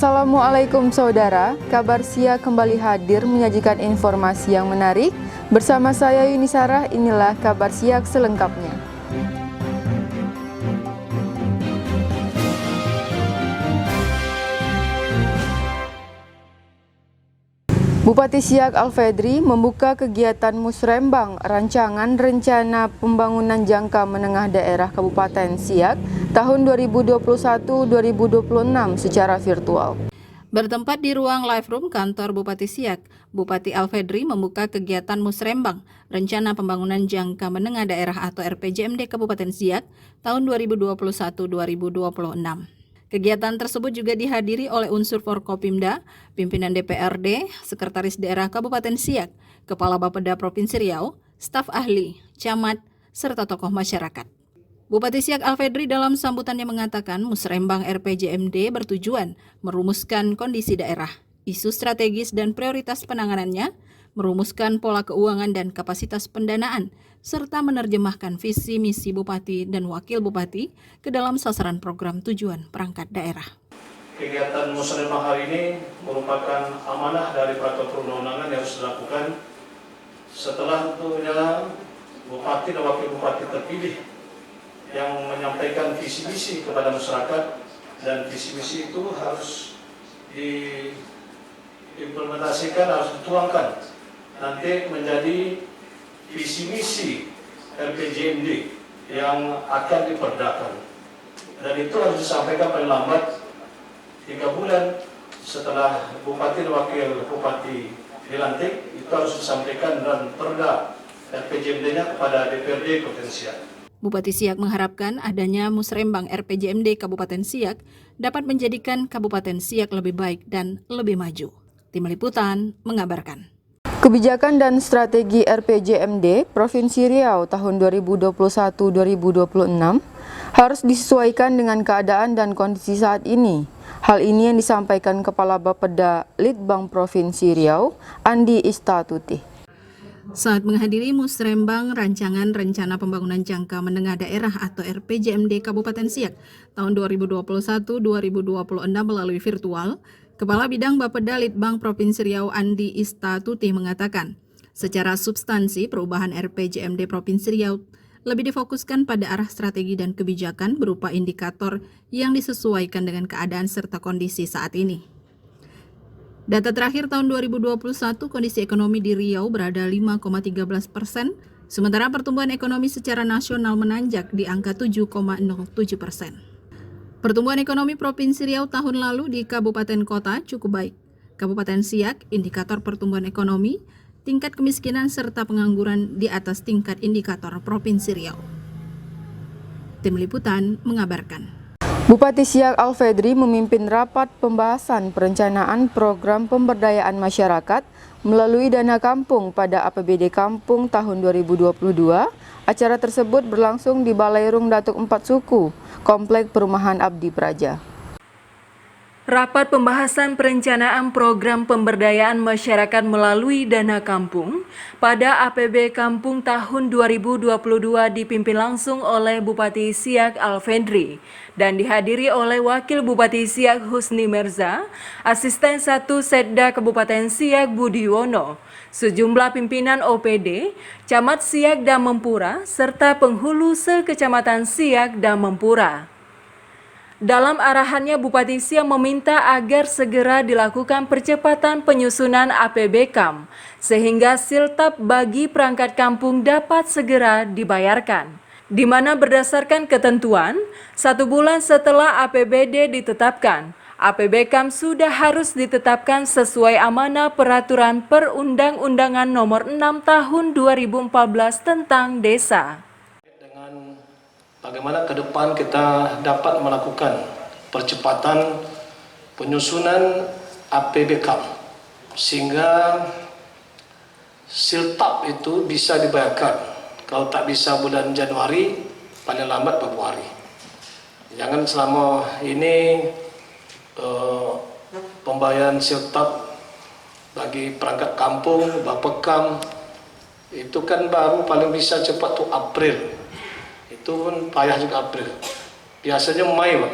Assalamualaikum saudara, kabar Siak kembali hadir menyajikan informasi yang menarik. Bersama saya Yuni Sarah, inilah kabar Siak selengkapnya. Bupati Siak Alfedri membuka kegiatan Musrembang Rancangan Rencana Pembangunan Jangka Menengah Daerah Kabupaten Siak tahun 2021-2026 secara virtual. Bertempat di ruang live room kantor Bupati Siak, Bupati Alfedri membuka kegiatan Musrembang Rencana Pembangunan Jangka Menengah Daerah atau RPJMD Kabupaten Siak tahun 2021-2026. Kegiatan tersebut juga dihadiri oleh unsur Forkopimda, pimpinan DPRD, Sekretaris Daerah Kabupaten Siak, Kepala Bapeda Provinsi Riau, staf ahli, camat, serta tokoh masyarakat. Bupati Siak Alfedri dalam sambutannya mengatakan Musrembang RPJMD bertujuan merumuskan kondisi daerah, isu strategis dan prioritas penanganannya, merumuskan pola keuangan dan kapasitas pendanaan, serta menerjemahkan visi misi Bupati dan Wakil Bupati ke dalam sasaran program tujuan perangkat daerah. Kegiatan Musrembang hari ini merupakan amanah dari peraturan perundang-undangan yang harus dilakukan setelah tentunya Bupati dan Wakil Bupati terpilih yang menyampaikan visi misi kepada masyarakat, dan visi misi itu harus diimplementasikan, harus dituangkan nanti menjadi visi misi RPJMD yang akan diperdakan, dan itu harus disampaikan paling lambat 3 bulan setelah Bupati dan Wakil Bupati dilantik. Itu harus disampaikan dan perda RPJMD-nya kepada DPRD Kabupaten Siak. Bupati Siak mengharapkan adanya Musrembang RPJMD Kabupaten Siak dapat menjadikan Kabupaten Siak lebih baik dan lebih maju. Tim Liputan mengabarkan. Kebijakan dan strategi RPJMD Provinsi Riau tahun 2021-2026 harus disesuaikan dengan keadaan dan kondisi saat ini. Hal ini yang disampaikan Kepala Bapeda Litbang Provinsi Riau, Andi Istatutih, saat menghadiri Musrembang Rancangan Rencana Pembangunan Jangka Menengah Daerah atau RPJMD Kabupaten Siak tahun 2021-2026 melalui virtual, Kepala Bidang Bapeda Litbang Provinsi Riau Andi Istatutih mengatakan, secara substansi perubahan RPJMD Provinsi Riau lebih difokuskan pada arah strategi dan kebijakan berupa indikator yang disesuaikan dengan keadaan serta kondisi saat ini. Data terakhir tahun 2021, kondisi ekonomi di Riau berada 5,13%, sementara pertumbuhan ekonomi secara nasional menanjak di angka 7,07%. Pertumbuhan ekonomi Provinsi Riau tahun lalu di kabupaten kota cukup baik. Kabupaten Siak, indikator pertumbuhan ekonomi, tingkat kemiskinan serta pengangguran di atas tingkat indikator Provinsi Riau. Tim Liputan mengabarkan. Bupati Siak Alfedri memimpin rapat pembahasan perencanaan program pemberdayaan masyarakat melalui dana kampung pada APBD Kampung tahun 2022. Acara tersebut berlangsung di Balai Rung Datuk 4 Suku, Komplek Perumahan Abdi Praja. Rapat pembahasan perencanaan program pemberdayaan masyarakat melalui dana kampung pada APB Kampung tahun 2022 dipimpin langsung oleh Bupati Siak Alfedri dan dihadiri oleh Wakil Bupati Siak Husni Mirza, Asisten 1 Setda Kabupaten Siak Budiono, sejumlah pimpinan OPD, Camat Siak dan Mempura, serta penghulu sekecamatan Siak dan Mempura. Dalam arahannya, Bupati Siak meminta agar segera dilakukan percepatan penyusunan APB KAM, sehingga siltap bagi perangkat kampung dapat segera dibayarkan. Di mana berdasarkan ketentuan, 1 bulan setelah APBD ditetapkan, APB KAM sudah harus ditetapkan sesuai amanah peraturan Perundang-Undangan Nomor 6 Tahun 2014 tentang Desa. Bagaimana ke depan kita dapat melakukan percepatan penyusunan APB KAM sehingga siltap itu bisa dibayarkan. Kalau tak bisa bulan Januari, paling lambat Februari. Jangan selama ini pembayaran siltap bagi perangkat kampung, Bapekam itu kan baru paling bisa cepat tuh April. Itu pun payah juga April. Biasanya Mei, Pak.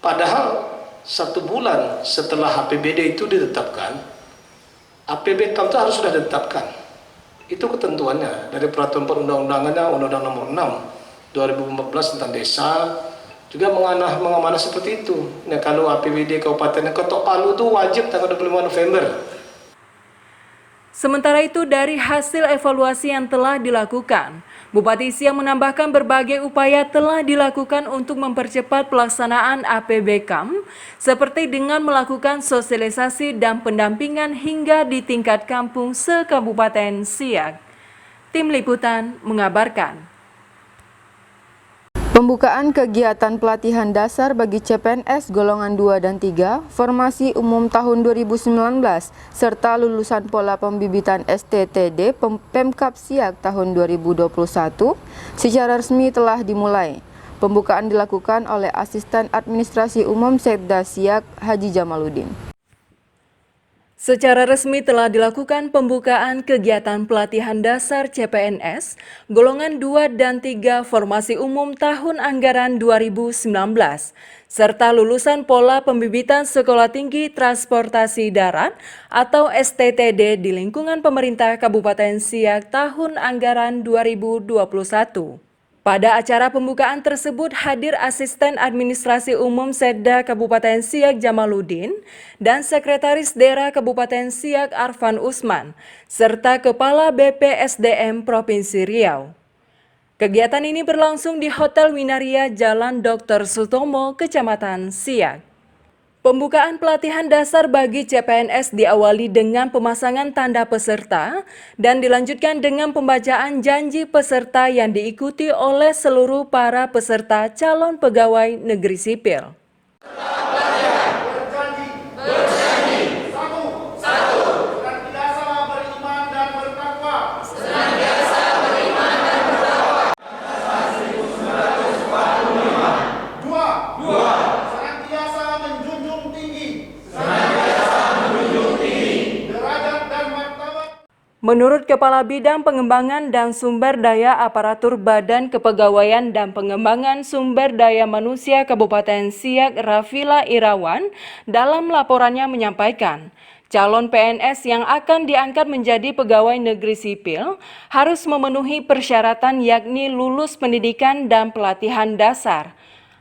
Padahal 1 bulan setelah APBD itu ditetapkan, APBKAM itu harus sudah ditetapkan. Itu ketentuannya dari peraturan perundang-undangannya, Undang-Undang Nomor 6 2014 tentang desa juga mengamanah seperti itu. Nah, kalau APBD Kabupaten Ketok Palu itu wajib tanggal 25 November. Sementara itu, dari hasil evaluasi yang telah dilakukan, Bupati Siak menambahkan berbagai upaya telah dilakukan untuk mempercepat pelaksanaan APBKAM, seperti dengan melakukan sosialisasi dan pendampingan hingga di tingkat kampung se-Kabupaten Siak. Tim Liputan mengabarkan. Pembukaan kegiatan pelatihan dasar bagi CPNS golongan 2 dan 3, formasi umum tahun 2019, serta lulusan pola pembibitan STTD Pemkab Siak tahun 2021 secara resmi telah dimulai. Pembukaan dilakukan oleh Asisten Administrasi Umum Setda Siak Haji Jamaluddin. Secara resmi telah dilakukan pembukaan kegiatan pelatihan dasar CPNS golongan 2 dan 3 formasi umum tahun anggaran 2019 serta lulusan pola pembibitan Sekolah Tinggi Transportasi Darat atau STTD di lingkungan pemerintah Kabupaten Siak tahun anggaran 2021. Pada acara pembukaan tersebut hadir Asisten Administrasi Umum Setda Kabupaten Siak Jamaluddin dan Sekretaris Daerah Kabupaten Siak Arfan Usman, serta Kepala BPSDM Provinsi Riau. Kegiatan ini berlangsung di Hotel Winaria Jalan Dr. Sutomo, Kecamatan Siak. Pembukaan pelatihan dasar bagi CPNS diawali dengan pemasangan tanda peserta dan dilanjutkan dengan pembacaan janji peserta yang diikuti oleh seluruh para peserta calon pegawai negeri sipil. Menurut Kepala Bidang Pengembangan dan Sumber Daya Aparatur Badan Kepegawaian dan Pengembangan Sumber Daya Manusia Kabupaten Siak Rafila Irawan, dalam laporannya menyampaikan, calon PNS yang akan diangkat menjadi pegawai negeri sipil harus memenuhi persyaratan yakni lulus pendidikan dan pelatihan dasar.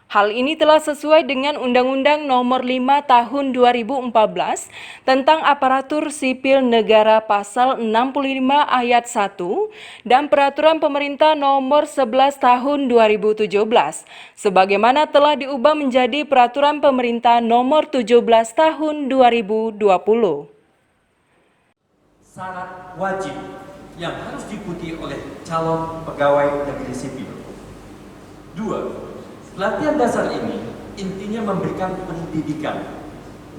Hal ini telah sesuai dengan Undang-Undang Nomor 5 Tahun 2014 tentang Aparatur Sipil Negara Pasal 65 Ayat 1 dan Peraturan Pemerintah Nomor 11 Tahun 2017, sebagaimana telah diubah menjadi Peraturan Pemerintah Nomor 17 Tahun 2020. Syarat wajib yang harus diikuti oleh calon pegawai negeri sipil. 2. Pelatihan dasar ini intinya memberikan pendidikan,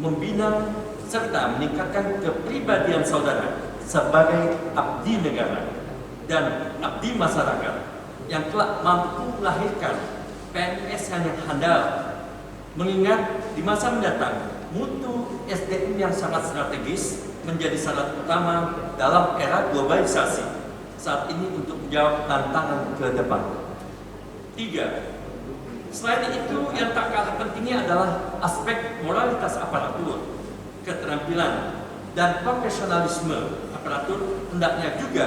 membina serta meningkatkan kepribadian saudara sebagai abdi negara dan abdi masyarakat yang kelak mampu melahirkan PNS yang handal. Mengingat di masa mendatang mutu SDM yang sangat strategis menjadi syarat utama dalam era globalisasi saat ini untuk menjawab tantangan ke depan. 3. Selain itu, yang tak kalah pentingnya adalah aspek moralitas aparatur, keterampilan, dan profesionalisme aparatur hendaknya juga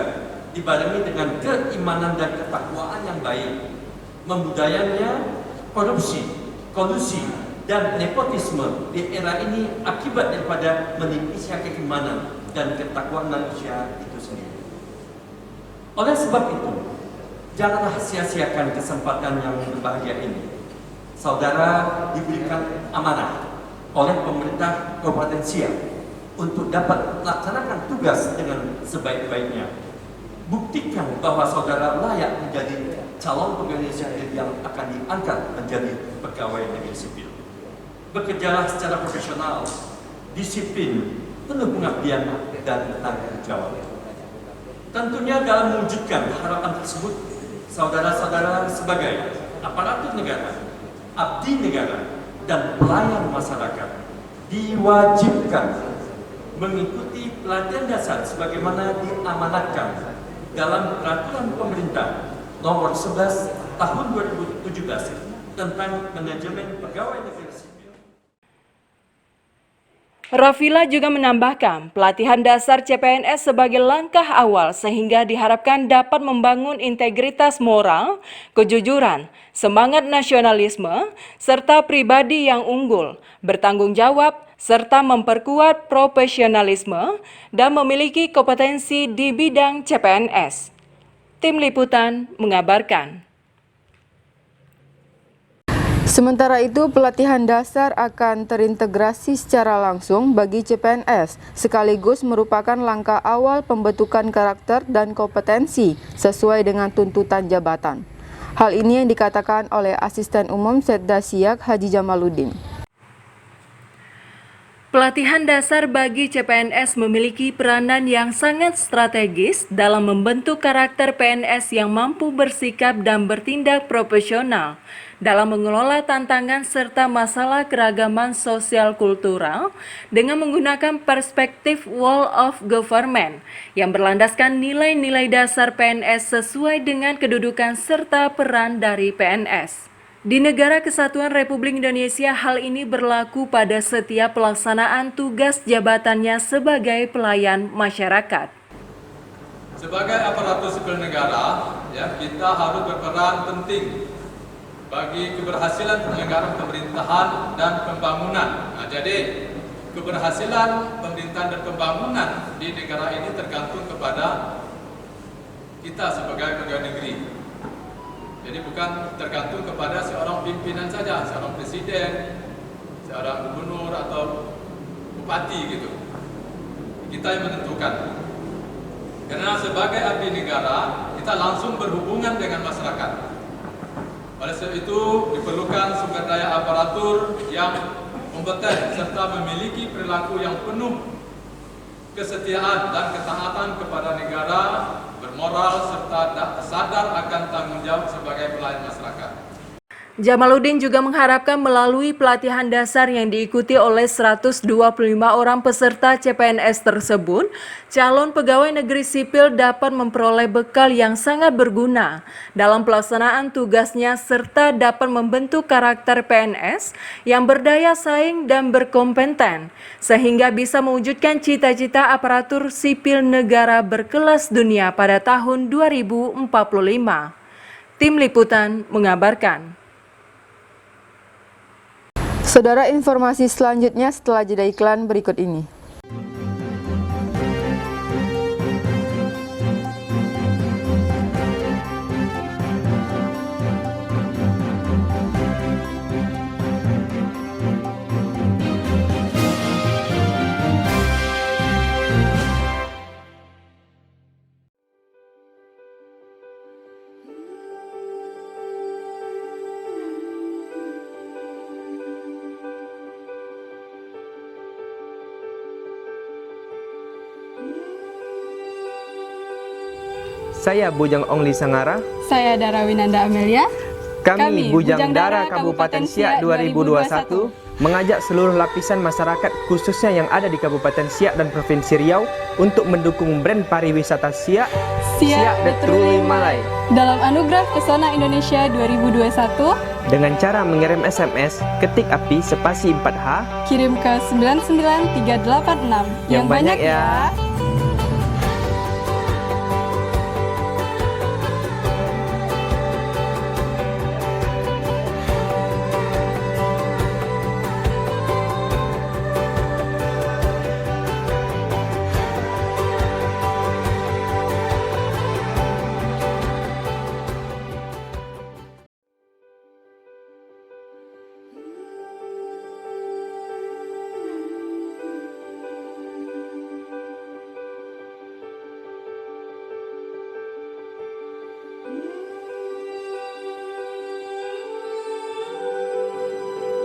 dibarengi dengan keimanan dan ketakwaan yang baik. Membudayanya korupsi, kolusi, dan nepotisme di era ini akibat daripada menipisnya keimanan dan ketakwaan manusia itu sendiri. Oleh sebab itu, janganlah sia-siakan kesempatan yang berbahagia ini. Saudara diberikan amanah oleh pemerintah Kabupaten Siak untuk dapat melaksanakan tugas dengan sebaik-baiknya. Buktikan bahwa saudara layak menjadi calon pegawai negeri sipil yang akan diangkat menjadi pegawai negeri sipil. Bekerjalah secara profesional, disiplin, penuh pengabdian dan tanggung jawab. Tentunya dalam mewujudkan harapan tersebut, saudara-saudara sebagai aparatur negara, abdi negara, dan pelayan masyarakat diwajibkan mengikuti pelatihan dasar sebagaimana diamanatkan dalam Peraturan Pemerintah Nomor 11 Tahun 2017 tentang Manajemen Pegawai Negeri Sipil. Rafila juga menambahkan pelatihan dasar CPNS sebagai langkah awal sehingga diharapkan dapat membangun integritas moral, kejujuran, semangat nasionalisme, serta pribadi yang unggul, bertanggung jawab, serta memperkuat profesionalisme dan memiliki kompetensi di bidang CPNS. Tim Liputan mengabarkan. Sementara itu, pelatihan dasar akan terintegrasi secara langsung bagi CPNS, sekaligus merupakan langkah awal pembentukan karakter dan kompetensi sesuai dengan tuntutan jabatan. Hal ini yang dikatakan oleh Asisten Umum Setda Siak Haji Jamaluddin. Pelatihan dasar bagi CPNS memiliki peranan yang sangat strategis dalam membentuk karakter PNS yang mampu bersikap dan bertindak profesional dalam mengelola tantangan serta masalah keragaman sosial kultural dengan menggunakan perspektif whole of government yang berlandaskan nilai-nilai dasar PNS sesuai dengan kedudukan serta peran dari PNS. Di Negara Kesatuan Republik Indonesia, hal ini berlaku pada setiap pelaksanaan tugas jabatannya sebagai pelayan masyarakat. Sebagai aparatur sipil negara, kita harus berperan penting bagi keberhasilan penyelenggaraan pemerintahan dan pembangunan. Jadi, keberhasilan pemerintahan dan pembangunan di negara ini tergantung kepada kita sebagai pegawai negeri. Jadi bukan tergantung kepada seorang pimpinan saja, seorang presiden, seorang gubernur atau bupati gitu. Kita yang menentukan. Karena sebagai abdi negara, kita langsung berhubungan dengan masyarakat. Oleh sebab itu diperlukan sumber daya aparatur yang kompeten serta memiliki perilaku yang penuh kesetiaan dan ketaatan kepada negara, bermoral serta sadar akan tanggung jawab sebagai pelayan masyarakat. Jamaluddin juga mengharapkan melalui pelatihan dasar yang diikuti oleh 125 orang peserta CPNS tersebut, calon pegawai negeri sipil dapat memperoleh bekal yang sangat berguna dalam pelaksanaan tugasnya serta dapat membentuk karakter PNS yang berdaya saing dan berkompeten, sehingga bisa mewujudkan cita-cita aparatur sipil negara berkelas dunia pada tahun 2045. Tim Liputan mengabarkan. Saudara, informasi selanjutnya setelah jeda iklan berikut ini. Saya Bujang Ongli Sangara. Saya Dara Winanda Amelia. Kami Bujang Dara Kabupaten Siak 2021 mengajak seluruh lapisan masyarakat khususnya yang ada di Kabupaten Siak dan Provinsi Riau untuk mendukung brand pariwisata Siak, Siak The Truly Malay dalam Anugerah Pesona Indonesia 2021 dengan cara mengirim SMS ketik API spasi 4H kirim ke 99386 yang banyak ya.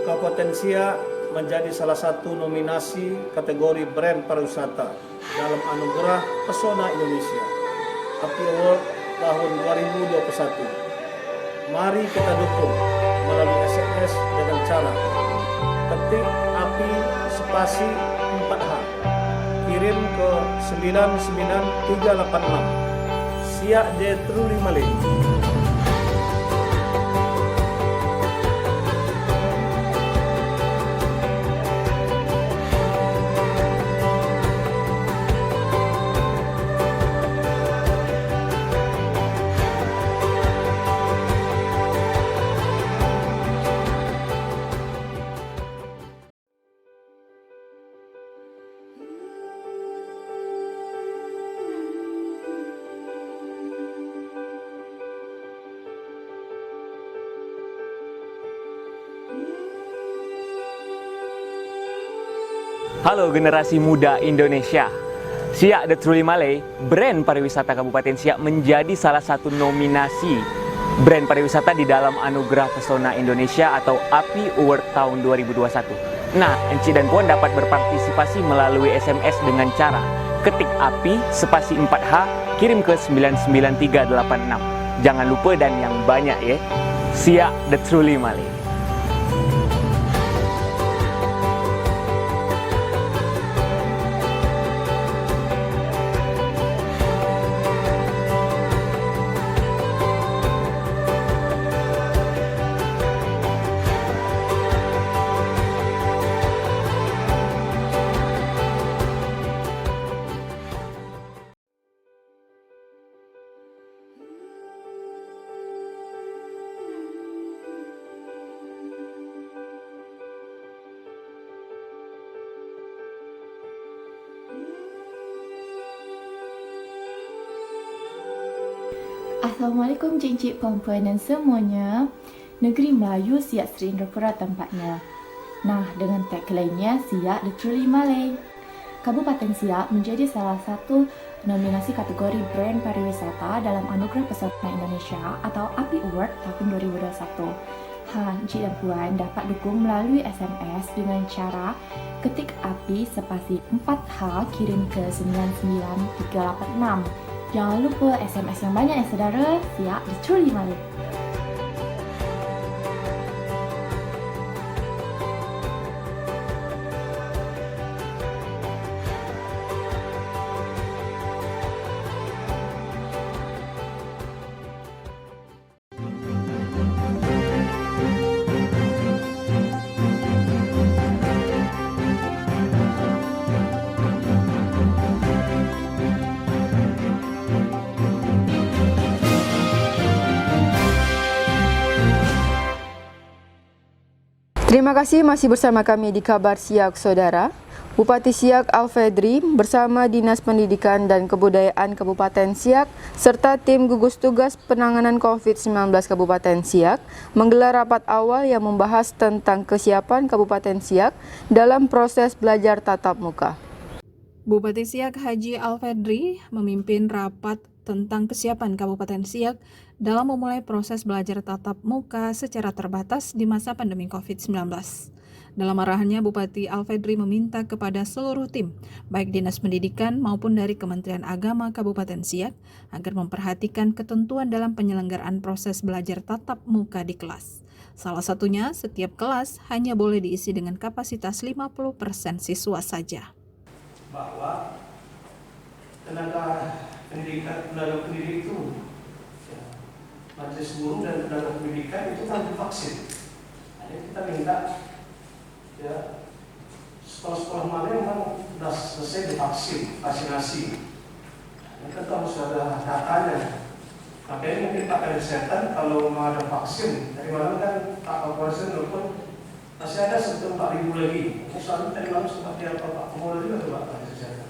Kabupaten Siak menjadi salah satu nominasi kategori brand pariwisata dalam Anugerah Pesona Indonesia API Award tahun 2021. Mari kita dukung melalui SMS dengan cara ketik API spasi 4H kirim ke 99386 Siak The Truly Malay. Halo generasi muda Indonesia. Siak The Truly Malay, brand pariwisata Kabupaten Siak menjadi salah satu nominasi brand pariwisata di dalam Anugerah Pesona Indonesia atau API Award tahun 2021. Nah, Encik dan Puan dapat berpartisipasi melalui SMS dengan cara ketik API spasi 4H, kirim ke 99386. Jangan lupa dan yang banyak ya. Siak The Truly Malay. Assalamualaikum cik-cik, puan-puan dan semuanya. Negeri Melayu Siak Seri Indrapura tempatnya. Nah, dengan tagline-nya Siak The Truly Malay. Kabupaten Siak menjadi salah satu nominasi kategori brand pariwisata dalam Anugerah Pesona Indonesia atau API Award tahun 2021. Encik dan puan dapat dukung melalui SMS dengan cara ketik API spasi 4H, kirim ke 99386. Jangan lupa SMS yang banyak ya saudara. Siak The Truly Malay. Terima kasih masih bersama kami di Kabar Siak, saudara. Bupati Siak Alfedri bersama Dinas Pendidikan dan Kebudayaan Kabupaten Siak serta tim gugus tugas penanganan COVID-19 Kabupaten Siak menggelar rapat awal yang membahas tentang kesiapan Kabupaten Siak dalam proses belajar tatap muka. Bupati Siak Haji Alfedri memimpin rapat tentang kesiapan Kabupaten Siak dalam memulai proses belajar tatap muka secara terbatas di masa pandemi COVID-19. Dalam arahannya, Bupati Alfedri meminta kepada seluruh tim, baik Dinas Pendidikan maupun dari Kementerian Agama Kabupaten Siak, agar memperhatikan ketentuan dalam penyelenggaraan proses belajar tatap muka di kelas. Salah satunya, setiap kelas hanya boleh diisi dengan kapasitas 50% siswa saja. Bahwa tenaga pendidikan itu, majelis guru dan tenaga pendidikan itu kan divaksin. Jadi kita minta ya sekolah-sekolah mana yang sudah selesai divaksin, vaksinasi. Kita harus ada datanya. Makanya mungkin Pak Kadis Kesehatan kalau mau ada vaksin, dari malam kan Pak Kapolres nelfon masih ada sekitar 4.000 lagi. Ini soalnya tadi malam seperti apa Pak Kapolres juga tuh Pak Kadis Kesehatan.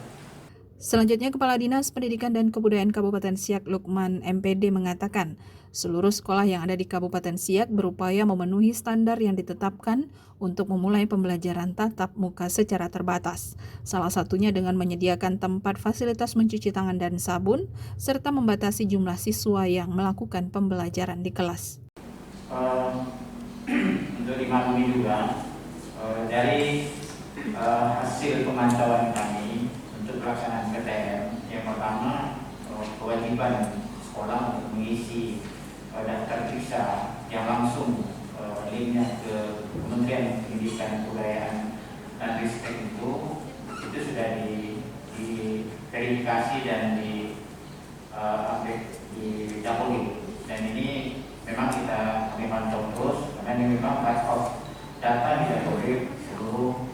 Selanjutnya, Kepala Dinas Pendidikan dan Kebudayaan Kabupaten Siak Lukman MPD mengatakan, seluruh sekolah yang ada di Kabupaten Siak berupaya memenuhi standar yang ditetapkan untuk memulai pembelajaran tatap muka secara terbatas. Salah satunya dengan menyediakan tempat fasilitas mencuci tangan dan sabun, serta membatasi jumlah siswa yang melakukan pembelajaran di kelas. Untuk dimaklumi juga, dari hasil pemantauan kami, pelaksanaan PTM, yang pertama kewajiban sekolah untuk mengisi daftar periksa yang langsung linknya ke Kementerian Pendidikan, Kebudayaan dan Ristek itu sudah diverifikasi dan didahului. Dan ini memang kita pantau terus karena ini memang cut-off data didahului seluruh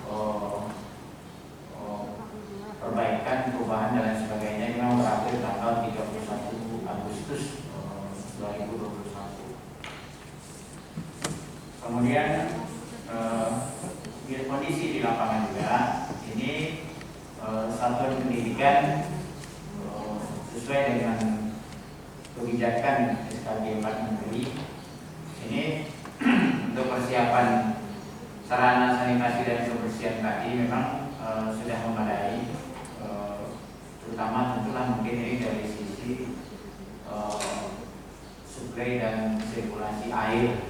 perbaikan, perubahan dan lain sebagainya yang memang berakhir tanggal 31 Agustus 2021. Kemudian kondisi di lapangan juga ini satuan pendidikan sesuai dengan kebijakan SKG 4 Menteri ini untuk persiapan sarana sanitasi dan kebersihan tadi memang sudah memadai, terutama tentulah mungkin ini dari sisi suplai dan sirkulasi air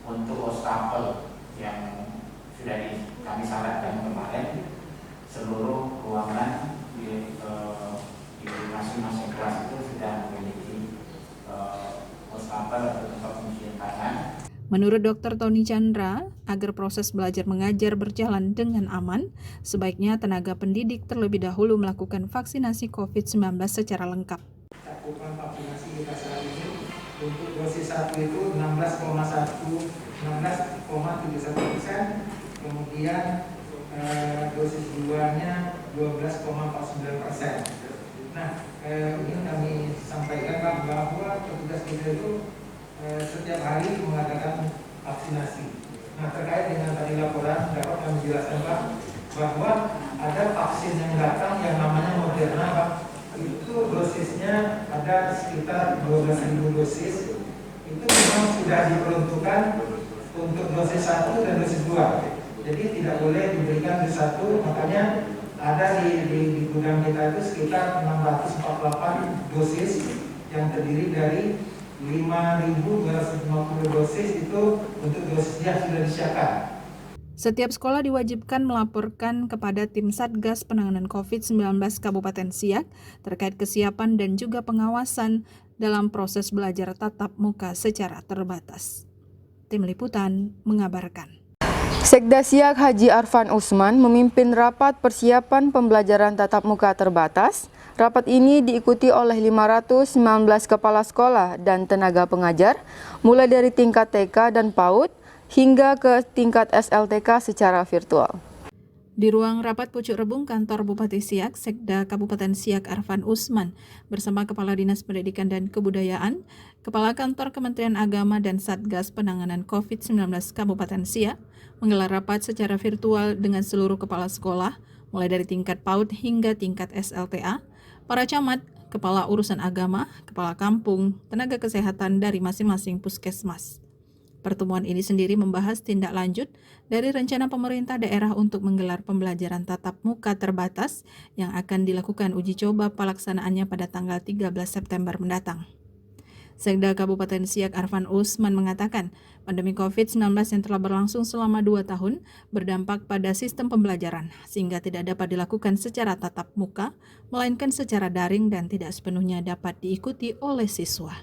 untuk wastafel yang sudah kami syaratkan kemarin. Seluruh ruangan di masing-masing kelas itu sudah memiliki wastafel atau tempat pencucian tangan. Menurut Dr. Tony Chandra, agar proses belajar mengajar berjalan dengan aman, sebaiknya tenaga pendidik terlebih dahulu melakukan vaksinasi COVID-19 secara lengkap. Cakupan vaksinasi kita saat ini untuk dosis 1 itu 16,71%, kemudian dosis 2-nya 12,49%. Nah, ini kami sampaikan bahwa petugas kita itu setiap hari mengadakan vaksinasi. Nah, terkait dengan tadi laporan dapat kami jelaskan Pak, bahwa ada vaksin yang datang yang namanya Moderna Pak. Itu dosisnya ada sekitar 12.000 dosis. Itu memang sudah diperuntukkan untuk dosis 1 dan dosis 2. Jadi tidak boleh diberikan dosis 1, makanya ada di gudang kita itu sekitar 648 dosis yang terdiri dari 5.250 dosis itu untuk dosis yang sudah disiapkan. Setiap sekolah diwajibkan melaporkan kepada tim Satgas Penanganan COVID-19 Kabupaten Siak terkait kesiapan dan juga pengawasan dalam proses belajar tatap muka secara terbatas. Tim Liputan mengabarkan. Sekda Siak Haji Arfan Usman memimpin rapat persiapan pembelajaran tatap muka terbatas. Rapat ini diikuti oleh 519 kepala sekolah dan tenaga pengajar, mulai dari tingkat TK dan PAUD hingga ke tingkat SLTK secara virtual. Di ruang rapat Pucuk Rebung kantor Bupati Siak, Sekda Kabupaten Siak Arfan Usman bersama Kepala Dinas Pendidikan dan Kebudayaan, Kepala Kantor Kementerian Agama dan Satgas Penanganan COVID-19 Kabupaten Siak menggelar rapat secara virtual dengan seluruh kepala sekolah, mulai dari tingkat PAUD hingga tingkat SLTA, para camat, kepala urusan agama, kepala kampung, tenaga kesehatan dari masing-masing puskesmas. Pertemuan ini sendiri membahas tindak lanjut dari rencana pemerintah daerah untuk menggelar pembelajaran tatap muka terbatas yang akan dilakukan uji coba pelaksanaannya pada tanggal 13 September mendatang. Sekda Kabupaten Siak Arfan Usman mengatakan, pandemi COVID-19 yang telah berlangsung selama 2 tahun berdampak pada sistem pembelajaran, sehingga tidak dapat dilakukan secara tatap muka, melainkan secara daring dan tidak sepenuhnya dapat diikuti oleh siswa.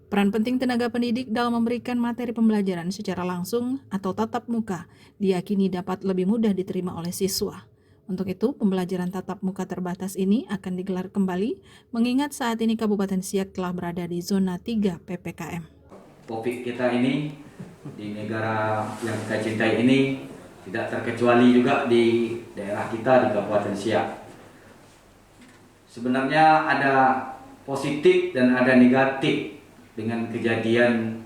Peran penting tenaga pendidik dalam memberikan materi pembelajaran secara langsung atau tatap muka diyakini dapat lebih mudah diterima oleh siswa. Untuk itu, pembelajaran tatap muka terbatas ini akan digelar kembali, mengingat saat ini Kabupaten Siak telah berada di zona 3 PPKM. COVID kita ini, di negara yang kita cintai ini, tidak terkecuali juga di daerah kita di Kabupaten Siak. Sebenarnya ada positif dan ada negatif dengan kejadian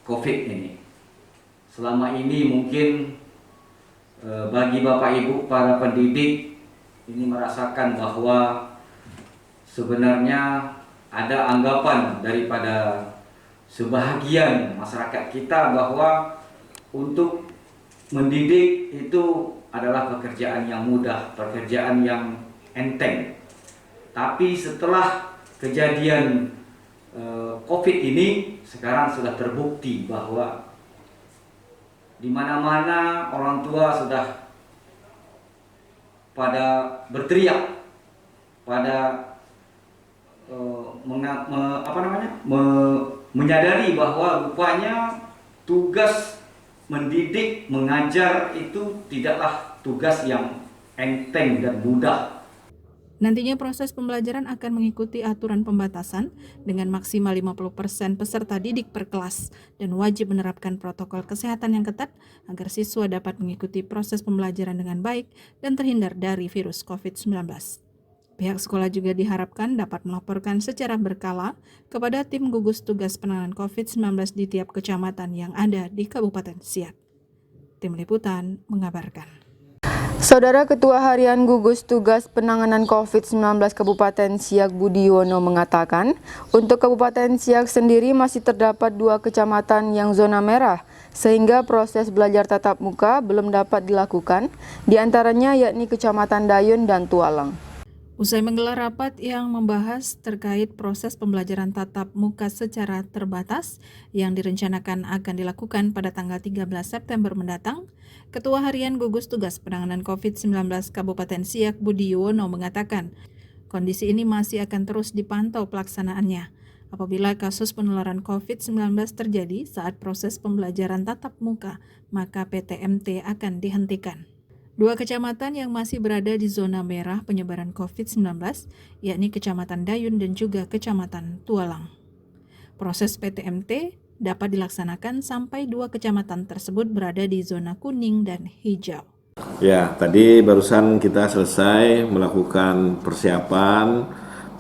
COVID ini. Selama ini mungkin bagi Bapak Ibu para pendidik ini merasakan bahwa sebenarnya ada anggapan daripada sebahagian masyarakat kita bahwa untuk mendidik itu adalah pekerjaan yang mudah, pekerjaan yang enteng. Tapi setelah kejadian COVID ini sekarang sudah terbukti bahwa di mana-mana orang tua sudah pada berteriak, pada menyadari bahwa rupanya tugas mendidik, mengajar itu tidaklah tugas yang enteng dan mudah. Nantinya proses pembelajaran akan mengikuti aturan pembatasan dengan maksimal 50% peserta didik per kelas dan wajib menerapkan protokol kesehatan yang ketat agar siswa dapat mengikuti proses pembelajaran dengan baik dan terhindar dari virus COVID-19. Pihak sekolah juga diharapkan dapat melaporkan secara berkala kepada tim gugus tugas penanganan COVID-19 di tiap kecamatan yang ada di Kabupaten Siak. Tim Liputan mengabarkan. Saudara Ketua Harian Gugus Tugas Penanganan COVID-19 Kabupaten Siak Budiono mengatakan, untuk Kabupaten Siak sendiri masih terdapat 2 kecamatan yang zona merah, sehingga proses belajar tatap muka belum dapat dilakukan, diantaranya yakni Kecamatan Dayun dan Tualang. Usai menggelar rapat yang membahas terkait proses pembelajaran tatap muka secara terbatas yang direncanakan akan dilakukan pada tanggal 13 September mendatang, Ketua Harian Gugus Tugas Penanganan COVID-19 Kabupaten Siak Budiono mengatakan, kondisi ini masih akan terus dipantau pelaksanaannya. Apabila kasus penularan COVID-19 terjadi saat proses pembelajaran tatap muka, maka PTMT akan dihentikan. 2 kecamatan yang masih berada di zona merah penyebaran COVID-19, yakni Kecamatan Dayun dan juga Kecamatan Tualang. Proses PTMT dapat dilaksanakan sampai 2 kecamatan tersebut berada di zona kuning dan hijau. Ya, tadi barusan kita selesai melakukan persiapan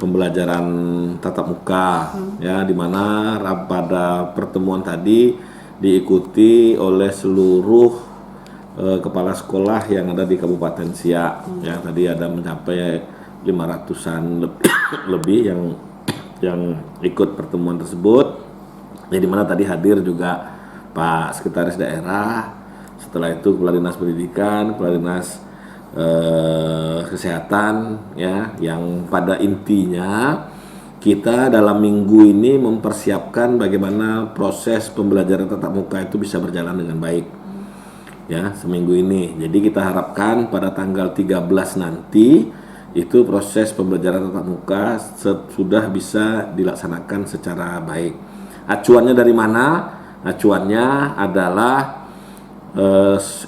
pembelajaran tatap muka, ya, di mana pada pertemuan tadi diikuti oleh seluruh kepala sekolah yang ada di Kabupaten Siak. Ya, tadi ada mencapai 500-an lebih yang ikut pertemuan tersebut. Ya, di mana tadi hadir juga Pak Sekretaris Daerah, setelah itu Kepala Dinas Pendidikan, Kepala Dinas Kesehatan, ya, yang pada intinya kita dalam minggu ini mempersiapkan bagaimana proses pembelajaran tatap muka itu bisa berjalan dengan baik. Ya, seminggu ini. Jadi kita harapkan pada tanggal 13 nanti itu proses pembelajaran tatap muka sudah bisa dilaksanakan secara baik. Acuannya dari mana? Acuannya adalah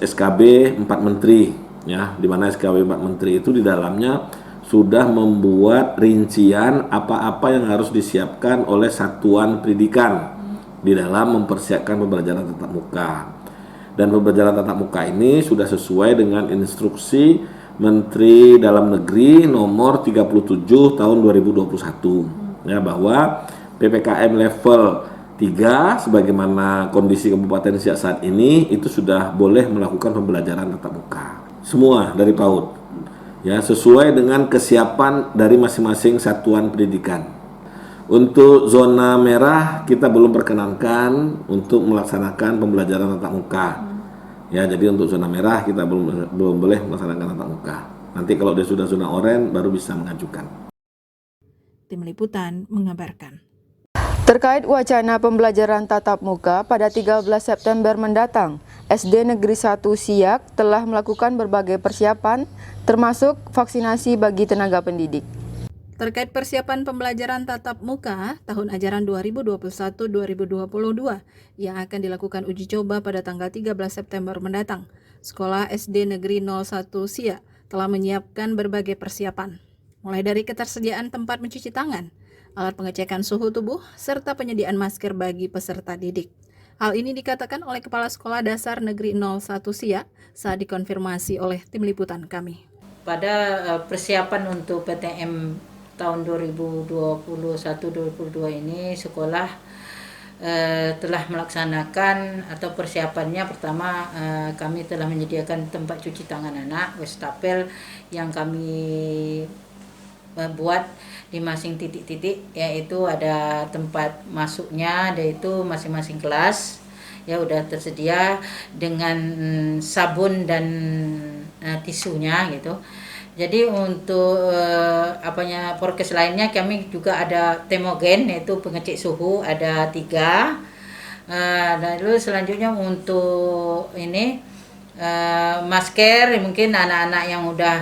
SKB 4 Menteri, ya, di mana SKB 4 Menteri itu di dalamnya sudah membuat rincian apa-apa yang harus disiapkan oleh satuan pendidikan di dalam mempersiapkan pembelajaran tatap muka. Dan pembelajaran tatap muka ini sudah sesuai dengan instruksi Menteri Dalam Negeri nomor 37 tahun 2021, ya, bahwa PPKM level 3 sebagaimana kondisi Kabupaten Siak saat ini itu sudah boleh melakukan pembelajaran tatap muka. Semua dari PAUD, ya, sesuai dengan kesiapan dari masing-masing satuan pendidikan. Untuk zona merah kita belum perkenankan untuk melaksanakan pembelajaran tatap muka. Ya, jadi untuk zona merah kita belum boleh melaksanakan tatap muka. Nanti kalau dia sudah zona oranye baru bisa mengajukan. Tim Liputan mengabarkan. Terkait wacana pembelajaran tatap muka pada 13 September mendatang, SD Negeri 1 Siak telah melakukan berbagai persiapan, termasuk vaksinasi bagi tenaga pendidik. Terkait persiapan pembelajaran tatap muka tahun ajaran 2021-2022 yang akan dilakukan uji coba pada tanggal 13 September mendatang, Sekolah SD Negeri 01 Siak telah menyiapkan berbagai persiapan, mulai dari ketersediaan tempat mencuci tangan, alat pengecekan suhu tubuh, serta penyediaan masker bagi peserta didik. Hal ini dikatakan oleh Kepala Sekolah Dasar Negeri 01 Siak saat dikonfirmasi oleh tim liputan kami. Pada persiapan untuk PTM tahun 2021-2022 ini sekolah telah melaksanakan atau persiapannya pertama kami telah menyediakan tempat cuci tangan anak wastafel yang kami buat di masing titik-titik, yaitu ada tempat masuknya, yaitu masing-masing kelas ya udah tersedia dengan sabun dan tisunya gitu. Jadi untuk prokes lainnya kami juga ada termogen, yaitu pengecek suhu ada 3. Lalu selanjutnya untuk ini masker, mungkin anak-anak yang udah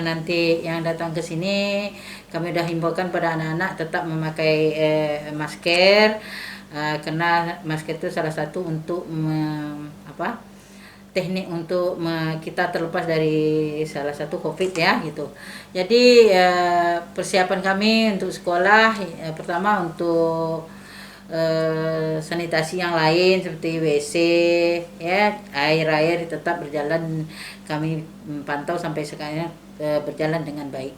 nanti yang datang ke sini kami udah himbaukan pada anak-anak tetap memakai masker karena masker itu salah satu untuk teknik untuk kita terlepas dari salah satu COVID ya gitu. Jadi persiapan kami untuk sekolah pertama untuk sanitasi yang lain seperti WC ya, air tetap berjalan, kami pantau sampai sekarang berjalan dengan baik.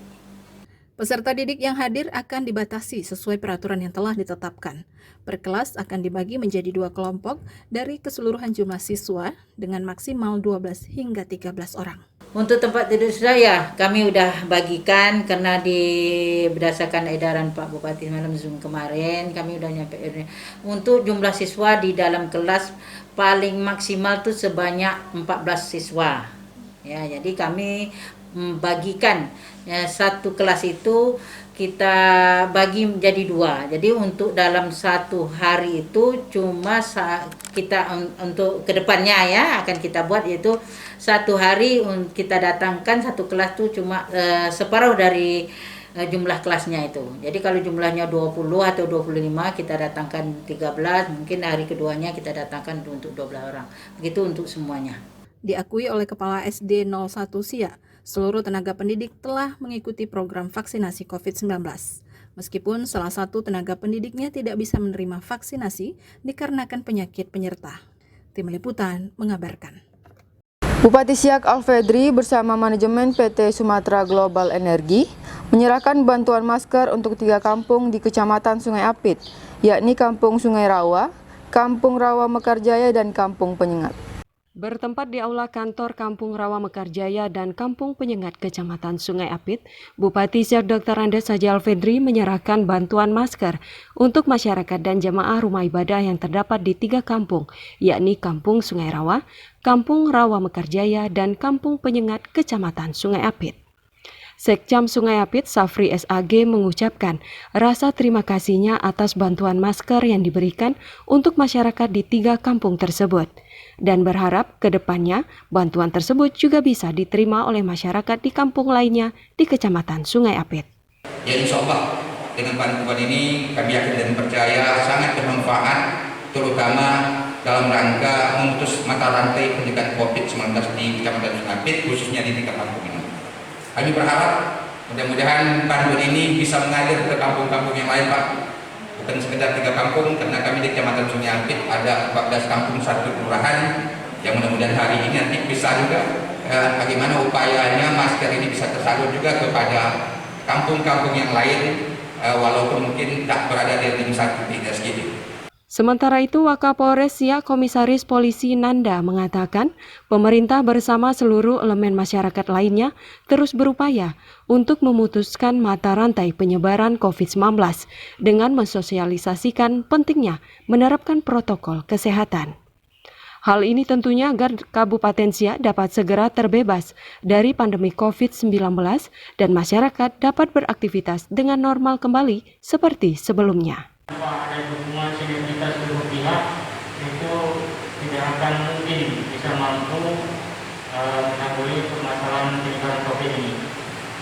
Peserta didik yang hadir akan dibatasi sesuai peraturan yang telah ditetapkan. Per kelas akan dibagi menjadi 2 kelompok dari keseluruhan jumlah siswa dengan maksimal 12 hingga 13 orang. Untuk tempat tidur saya kami udah bagikan karena berdasarkan edaran Pak Bupati malam Zoom kemarin kami udah nyampe untuk jumlah siswa di dalam kelas paling maksimal tuh sebanyak 14 siswa. Ya, jadi kami bagikan satu kelas itu kita bagi menjadi 2. Jadi untuk dalam satu hari itu cuma kita untuk kedepannya ya akan kita buat yaitu satu hari kita datangkan satu kelas tuh cuma separuh dari jumlah kelasnya itu. Jadi kalau jumlahnya 20 atau 25 kita datangkan 13, mungkin hari keduanya kita datangkan untuk 12 orang. Begitu untuk semuanya. Diakui oleh Kepala SD 01 Siak, seluruh tenaga pendidik telah mengikuti program vaksinasi COVID-19. Meskipun salah satu tenaga pendidiknya tidak bisa menerima vaksinasi dikarenakan penyakit penyerta. Tim Liputan mengabarkan. Bupati Siak Alfedri bersama manajemen PT Sumatera Global Energi menyerahkan bantuan masker untuk 3 kampung di Kecamatan Sungai Apit, yakni Kampung Sungai Rawa, Kampung Rawa Mekarjaya, dan Kampung Penyengat. Bertempat di Aula Kantor Kampung Rawa Mekarjaya dan Kampung Penyengat Kecamatan Sungai Apit, Bupati Siak Dr. Andes Haji Alfedri menyerahkan bantuan masker untuk masyarakat dan jemaah rumah ibadah yang terdapat di 3 kampung, yakni Kampung Sungai Rawa, Kampung Rawa Mekarjaya, dan Kampung Penyengat Kecamatan Sungai Apit. Sekcam Sungai Apit Safri SAG mengucapkan rasa terima kasihnya atas bantuan masker yang diberikan untuk masyarakat di 3 kampung tersebut dan berharap ke depannya bantuan tersebut juga bisa diterima oleh masyarakat di kampung lainnya di Kecamatan Sungai Apit. Ya insya Allah dengan bantuan ini kami yakin dan percaya sangat bermanfaat terutama dalam rangka memutus mata rantai penyebaran COVID-19 di Kecamatan Sungai Apit khususnya di 3 kampung ini. Kami berharap mudah-mudahan bantuan ini bisa mengalir ke kampung-kampung yang lain, Pak. Bukan sekedar 3 kampung, karena kami di Kecamatan Sungai Apit ada 14 kampung 1 kelurahan yang mudah-mudahan hari ini nanti bisa juga bagaimana upayanya masker ini bisa tersalur juga kepada kampung-kampung yang lain walaupun mungkin tak berada di ring 1 tidak segitu. Sementara itu, Wakapolres Siak Komisaris Polisi Nanda mengatakan pemerintah bersama seluruh elemen masyarakat lainnya terus berupaya untuk memutuskan mata rantai penyebaran COVID-19 dengan mensosialisasikan pentingnya menerapkan protokol kesehatan. Hal ini tentunya agar Kabupaten Siak dapat segera terbebas dari pandemi COVID-19 dan masyarakat dapat beraktivitas dengan normal kembali seperti sebelumnya. Ada dukungan sinergitas seluruh pihak itu tidak akan mungkin bisa mampu menanggulangi permasalahan penyebaran COVID ini.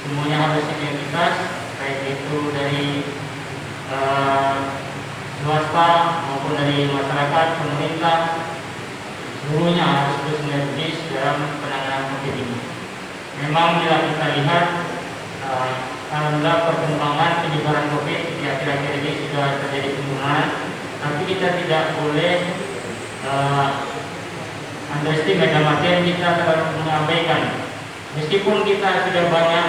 Semuanya harus sinergitas, baik itu dari swasta maupun dari masyarakat, pemerintah, seluruhnya harus bersinergis dalam penanganan COVID ini. Memang bila kita lihat alhamdulillah perkembangan penyebaran COVID di akhir-akhir ini sudah terjadi penurunan, tapi kita tidak boleh underestimate dalam artian kita terlalu mengabaikan. Meskipun kita sudah banyak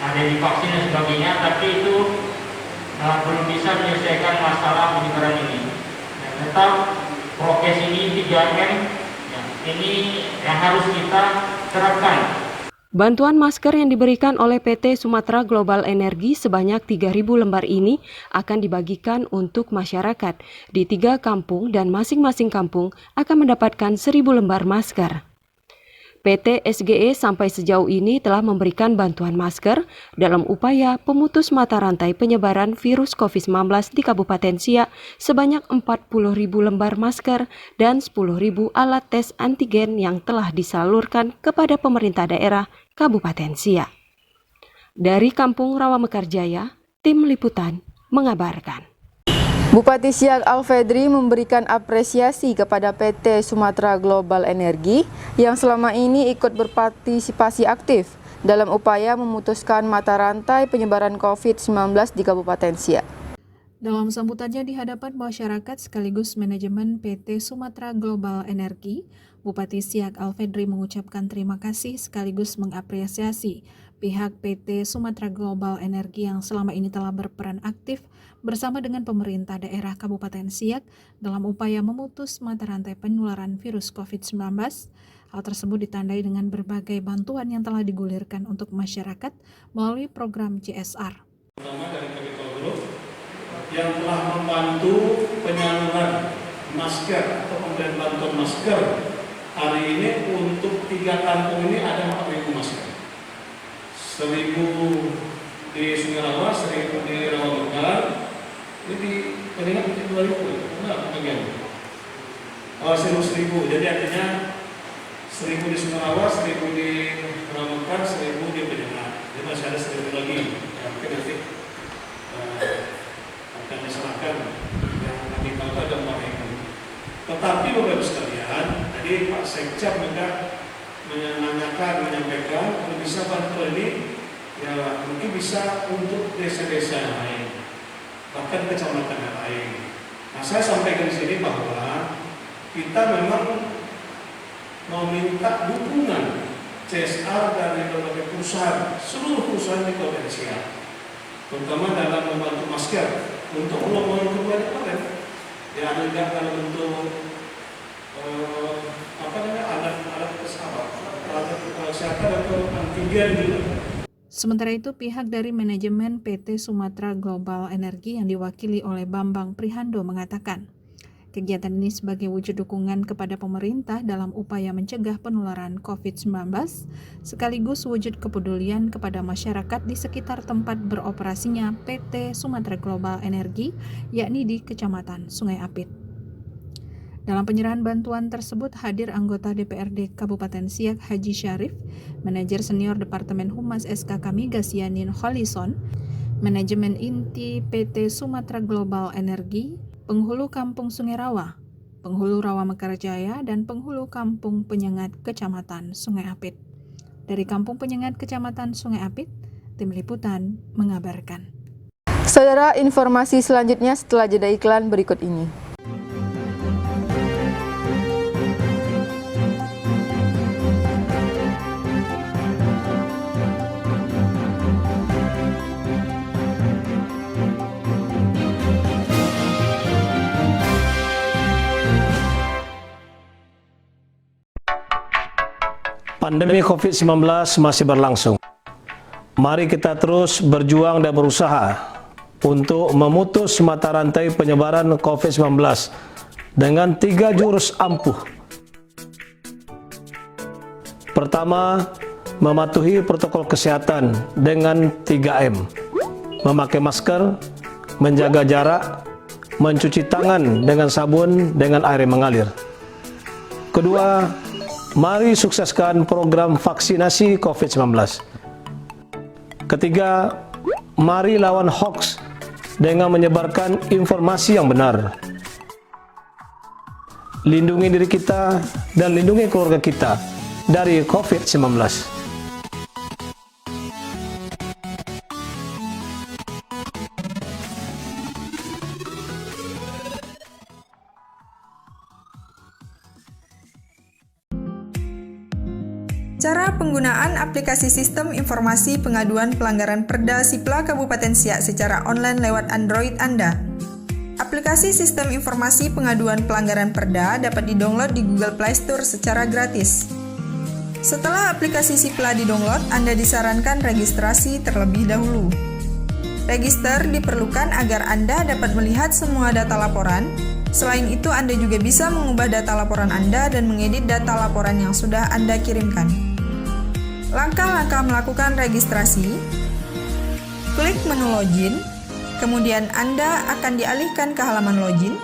ada di vaksin dan sebagainya, tapi itu belum bisa menyelesaikan masalah penyebaran ini. Tetap prokes ini 3M ini yang harus kita terapkan. Bantuan masker yang diberikan oleh PT Sumatera Global Energi sebanyak 3.000 lembar ini akan dibagikan untuk masyarakat di 3 kampung dan masing-masing kampung akan mendapatkan 1.000 lembar masker. PT SGE sampai sejauh ini telah memberikan bantuan masker dalam upaya pemutus mata rantai penyebaran virus COVID-19 di Kabupaten Siak sebanyak 40.000 lembar masker dan 10.000 alat tes antigen yang telah disalurkan kepada pemerintah daerah Kabupaten Siak. Dari Kampung Rawa Mekarjaya, Tim Liputan mengabarkan. Bupati Siak Alfedri memberikan apresiasi kepada PT Sumatera Global Energi yang selama ini ikut berpartisipasi aktif dalam upaya memutuskan mata rantai penyebaran COVID-19 di Kabupaten Siak. Dalam sambutannya di hadapan masyarakat sekaligus manajemen PT Sumatera Global Energi, Bupati Siak Alfedri mengucapkan terima kasih sekaligus mengapresiasi Pihak PT Sumatera Global Energi yang selama ini telah berperan aktif bersama dengan pemerintah daerah Kabupaten Siak dalam upaya memutus mata rantai penularan virus COVID-19. Hal tersebut ditandai dengan berbagai bantuan yang telah digulirkan untuk masyarakat melalui program CSR. Pertama dari Capital Group yang telah membantu penyaluran masker atau pemberian bantuan masker hari ini untuk 3 kampung ini ada 4.000 masker. 1.000 di Sungai Rawa, 1.000 di Rawa Mekar, ini di Peningat mungkin 2.000, enggak bagian. 1.000, jadi artinya 1.000 di Sungai Rawa, 1.000 di Rawa Mekar, 1.000 di Peningat. Jadi masih ada 1.000 lagi yang mungkin nanti akan diserahkan yang kami tahu ada 4.000. Tetapi Bapak Ibu sekalian, tadi Pak Sekja menyampaikan kalau bisa bantuan ini ya mungkin bisa untuk desa-desa yang lain, bahkan kecamatan yang lain. Nah, saya sampaikan di sini bahwa kita memang meminta dukungan CSR dari berbagai perusahaan, seluruh perusahaan di Kota Siak, terutama dalam membantu masker untuk ulang-ulang kembali kemarin. Ya ada juga dalam bentuk alat kesehatan atau antigen juga. Sementara itu, pihak dari manajemen PT Sumatera Global Energi yang diwakili oleh Bambang Prihando mengatakan, kegiatan ini sebagai wujud dukungan kepada pemerintah dalam upaya mencegah penularan COVID-19, sekaligus wujud kepedulian kepada masyarakat di sekitar tempat beroperasinya PT Sumatera Global Energi, yakni di Kecamatan Sungai Apit. Dalam penyerahan bantuan tersebut hadir anggota DPRD Kabupaten Siak Haji Syarif, Manajer Senior Departemen Humas SKK Migas Yanin Holison, Manajemen Inti PT Sumatera Global Energi, Penghulu Kampung Sungai Rawa, Penghulu Rawa Mekarjaya, dan Penghulu Kampung Penyengat Kecamatan Sungai Apit. Dari Kampung Penyengat Kecamatan Sungai Apit, Tim Liputan mengabarkan. Saudara, informasi selanjutnya setelah jeda iklan berikut ini. Pandemi COVID-19 masih berlangsung. Mari kita terus berjuang dan berusaha untuk memutus mata rantai penyebaran COVID-19 dengan 3 jurus ampuh. Pertama, mematuhi protokol kesehatan dengan 3M. Memakai masker, menjaga jarak, mencuci tangan dengan sabun dengan air yang mengalir. Kedua, mari sukseskan program vaksinasi COVID-19. Ketiga, mari lawan hoax dengan menyebarkan informasi yang benar. Lindungi diri kita dan lindungi keluarga kita dari COVID-19. Cara penggunaan aplikasi Sistem Informasi Pengaduan Pelanggaran Perda Sipla Kabupaten Siak secara online lewat Android Anda. Aplikasi Sistem Informasi Pengaduan Pelanggaran Perda dapat didownload di Google Play Store secara gratis. Setelah aplikasi Sipla didownload, Anda disarankan registrasi terlebih dahulu. Register diperlukan agar Anda dapat melihat semua data laporan. Selain itu, Anda juga bisa mengubah data laporan Anda dan mengedit data laporan yang sudah Anda kirimkan. Langkah-langkah melakukan registrasi: klik menu login, kemudian Anda akan dialihkan ke halaman login.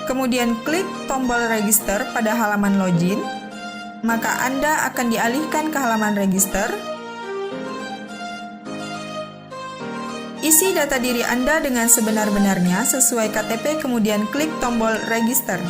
Kemudian klik tombol register pada halaman login, maka Anda akan dialihkan ke halaman register. Isi data diri Anda dengan sebenar-benarnya sesuai KTP, kemudian klik tombol register.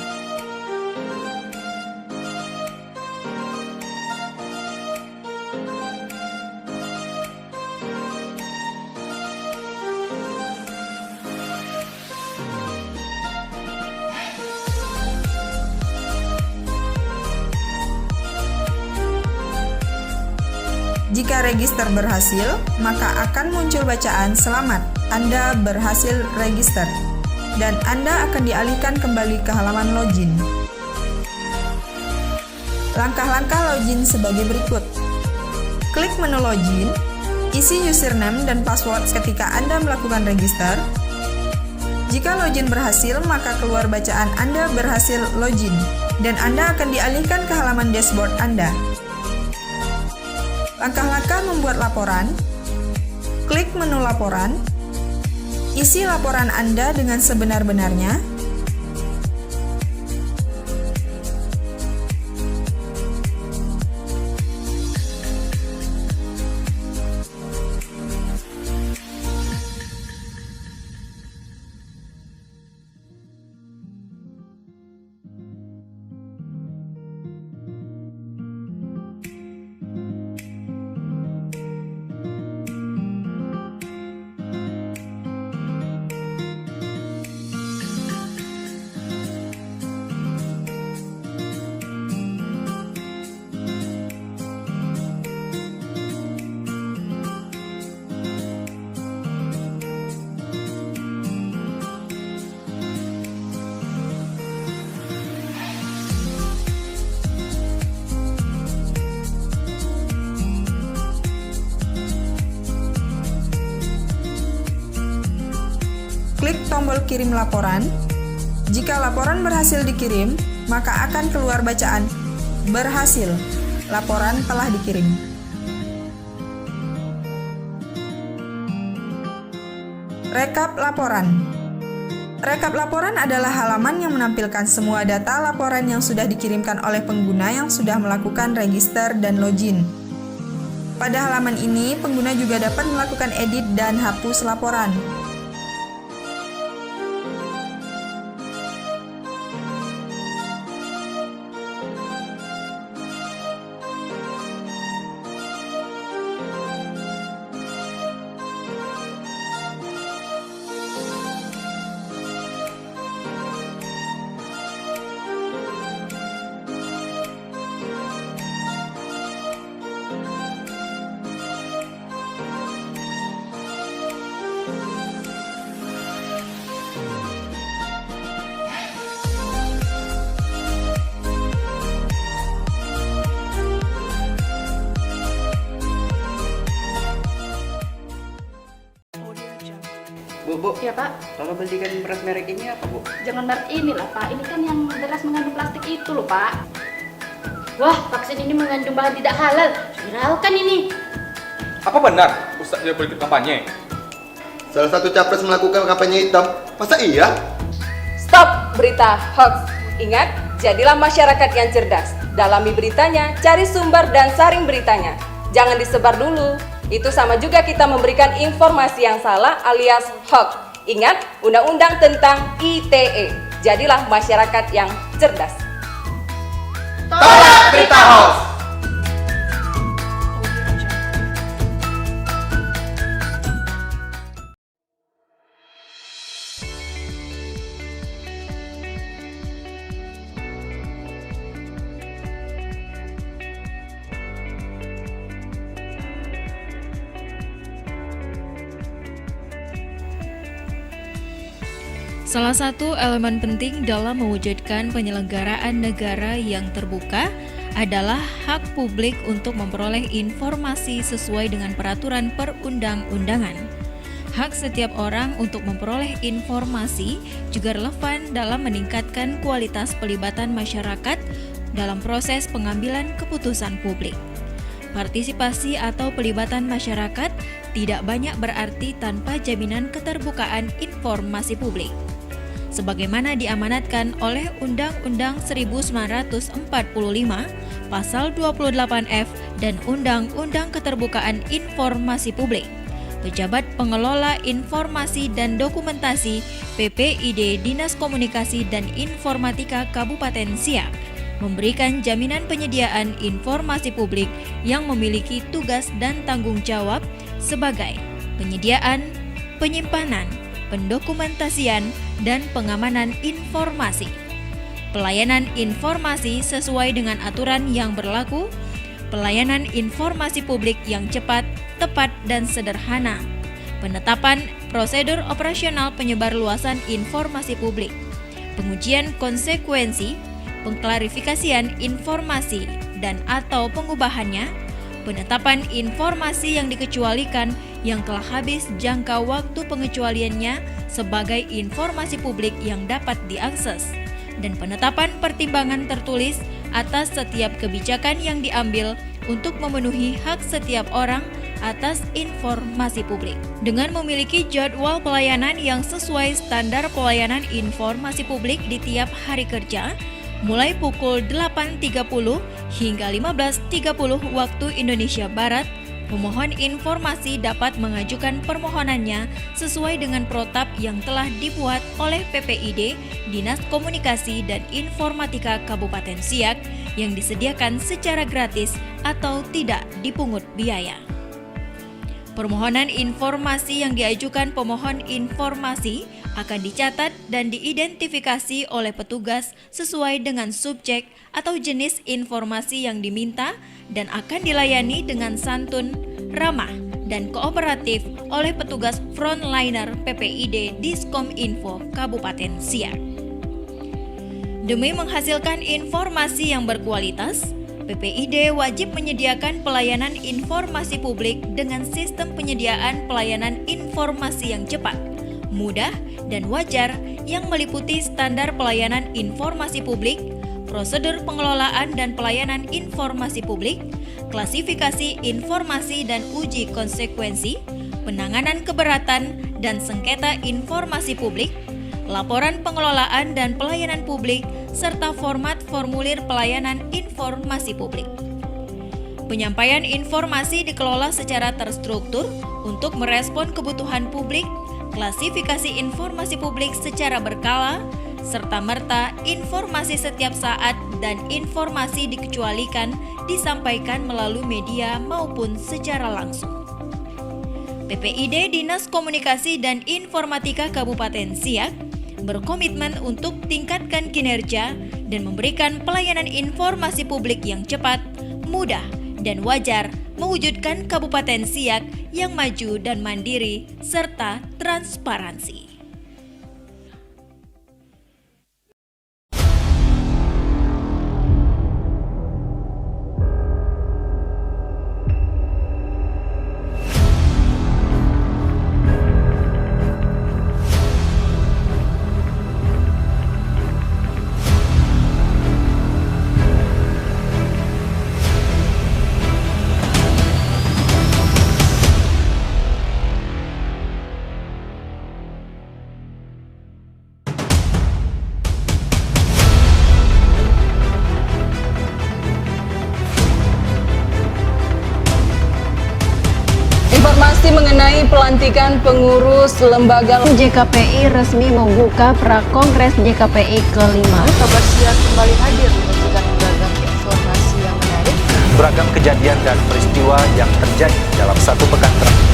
Jika register berhasil, maka akan muncul bacaan "Selamat, Anda berhasil register" dan Anda akan dialihkan kembali ke halaman login. Langkah-langkah login sebagai berikut. Klik menu login, isi username dan password ketika Anda melakukan register. Jika login berhasil, maka keluar bacaan Anda berhasil login dan Anda akan dialihkan ke halaman dashboard Anda. Langkah-langkah membuat laporan. Klik menu laporan. Isi laporan Anda dengan sebenar-benarnya. Klik tombol kirim laporan. Jika laporan berhasil dikirim, maka akan keluar bacaan "Berhasil, laporan telah dikirim". Rekap laporan. Rekap laporan adalah halaman yang menampilkan semua data laporan yang sudah dikirimkan oleh pengguna yang sudah melakukan register dan login. Pada halaman ini, pengguna juga dapat melakukan edit dan hapus laporan. Bu, Ya Pak, tolong belikan beras merek ini apa Bu? jangan merek ini lah Pak, ini kan yang beras mengandung plastik itu loh Pak. Wah, vaksin ini mengandung bahan tidak halal, viralkan ini. Apa benar Ustadz tidak boleh ikut kampanye? Salah satu capres melakukan kampanye hitam, masa iya? Stop berita hoax. Ingat, jadilah masyarakat yang cerdas. Dalami beritanya, cari sumber dan saring beritanya. Jangan disebar dulu. Itu sama juga kita memberikan informasi yang salah alias hoax. Ingat, undang-undang tentang ITE. Jadilah masyarakat yang cerdas. Tolak berita hoax. Salah satu elemen penting dalam mewujudkan penyelenggaraan negara yang terbuka adalah hak publik untuk memperoleh informasi sesuai dengan peraturan perundang-undangan. Hak setiap orang untuk memperoleh informasi juga relevan dalam meningkatkan kualitas pelibatan masyarakat dalam proses pengambilan keputusan publik. Partisipasi atau pelibatan masyarakat tidak banyak berarti tanpa jaminan keterbukaan informasi publik. Sebagaimana diamanatkan oleh Undang-Undang 1945, Pasal 28F dan Undang-Undang Keterbukaan Informasi Publik. Pejabat Pengelola Informasi dan Dokumentasi PPID Dinas Komunikasi dan Informatika Kabupaten Siak memberikan jaminan penyediaan informasi publik yang memiliki tugas dan tanggung jawab sebagai penyediaan, penyimpanan, pendokumentasian, dan pengamanan informasi, pelayanan informasi sesuai dengan aturan yang berlaku, pelayanan informasi publik yang cepat, tepat, dan sederhana, penetapan prosedur operasional penyebarluasan informasi publik, pengujian konsekuensi, pengklarifikasian informasi dan atau pengubahannya, penetapan informasi yang dikecualikan yang telah habis jangka waktu pengecualiannya sebagai informasi publik yang dapat diakses, dan penetapan pertimbangan tertulis atas setiap kebijakan yang diambil untuk memenuhi hak setiap orang atas informasi publik. Dengan memiliki jadwal pelayanan yang sesuai standar pelayanan informasi publik di tiap hari kerja, mulai pukul 8.30 hingga 15.30 waktu Indonesia Barat, pemohon informasi dapat mengajukan permohonannya sesuai dengan protap yang telah dibuat oleh PPID Dinas Komunikasi dan Informatika Kabupaten Siak yang disediakan secara gratis atau tidak dipungut biaya. Permohonan informasi yang diajukan pemohon informasi akan dicatat dan diidentifikasi oleh petugas sesuai dengan subjek atau jenis informasi yang diminta dan akan dilayani dengan santun, ramah, dan kooperatif oleh petugas frontliner PPID Diskominfo Kabupaten Siak. Demi menghasilkan informasi yang berkualitas, PPID wajib menyediakan pelayanan informasi publik dengan sistem penyediaan pelayanan informasi yang cepat, mudah, dan wajar yang meliputi standar pelayanan informasi publik, prosedur pengelolaan dan pelayanan informasi publik, klasifikasi informasi dan uji konsekuensi, penanganan keberatan dan sengketa informasi publik, laporan pengelolaan dan pelayanan publik, serta format formulir pelayanan informasi publik. Penyampaian informasi dikelola secara terstruktur untuk merespon kebutuhan publik, klasifikasi informasi publik secara berkala, serta-merta informasi setiap saat dan informasi dikecualikan disampaikan melalui media maupun secara langsung. PPID Dinas Komunikasi dan Informatika Kabupaten Siak berkomitmen untuk tingkatkan kinerja dan memberikan pelayanan informasi publik yang cepat, mudah, dan wajar, mewujudkan Kabupaten Siak yang maju dan mandiri serta transparansi. Informasi mengenai pelantikan pengurus lembaga JKPI resmi membuka Prakongres JKPI ke-5. Kabar Siang kembali hadir menyajikan beragam informasi yang menarik. Beragam kejadian dan peristiwa yang terjadi dalam satu pekan terakhir.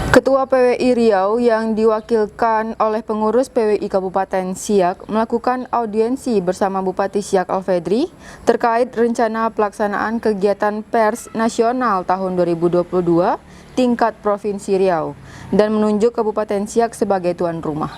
Ketua PWI Riau yang diwakilkan oleh pengurus PWI Kabupaten Siak melakukan audiensi bersama Bupati Siak Alfedri terkait rencana pelaksanaan kegiatan pers nasional tahun 2022 tingkat Provinsi Riau dan menunjuk Kabupaten Siak sebagai tuan rumah.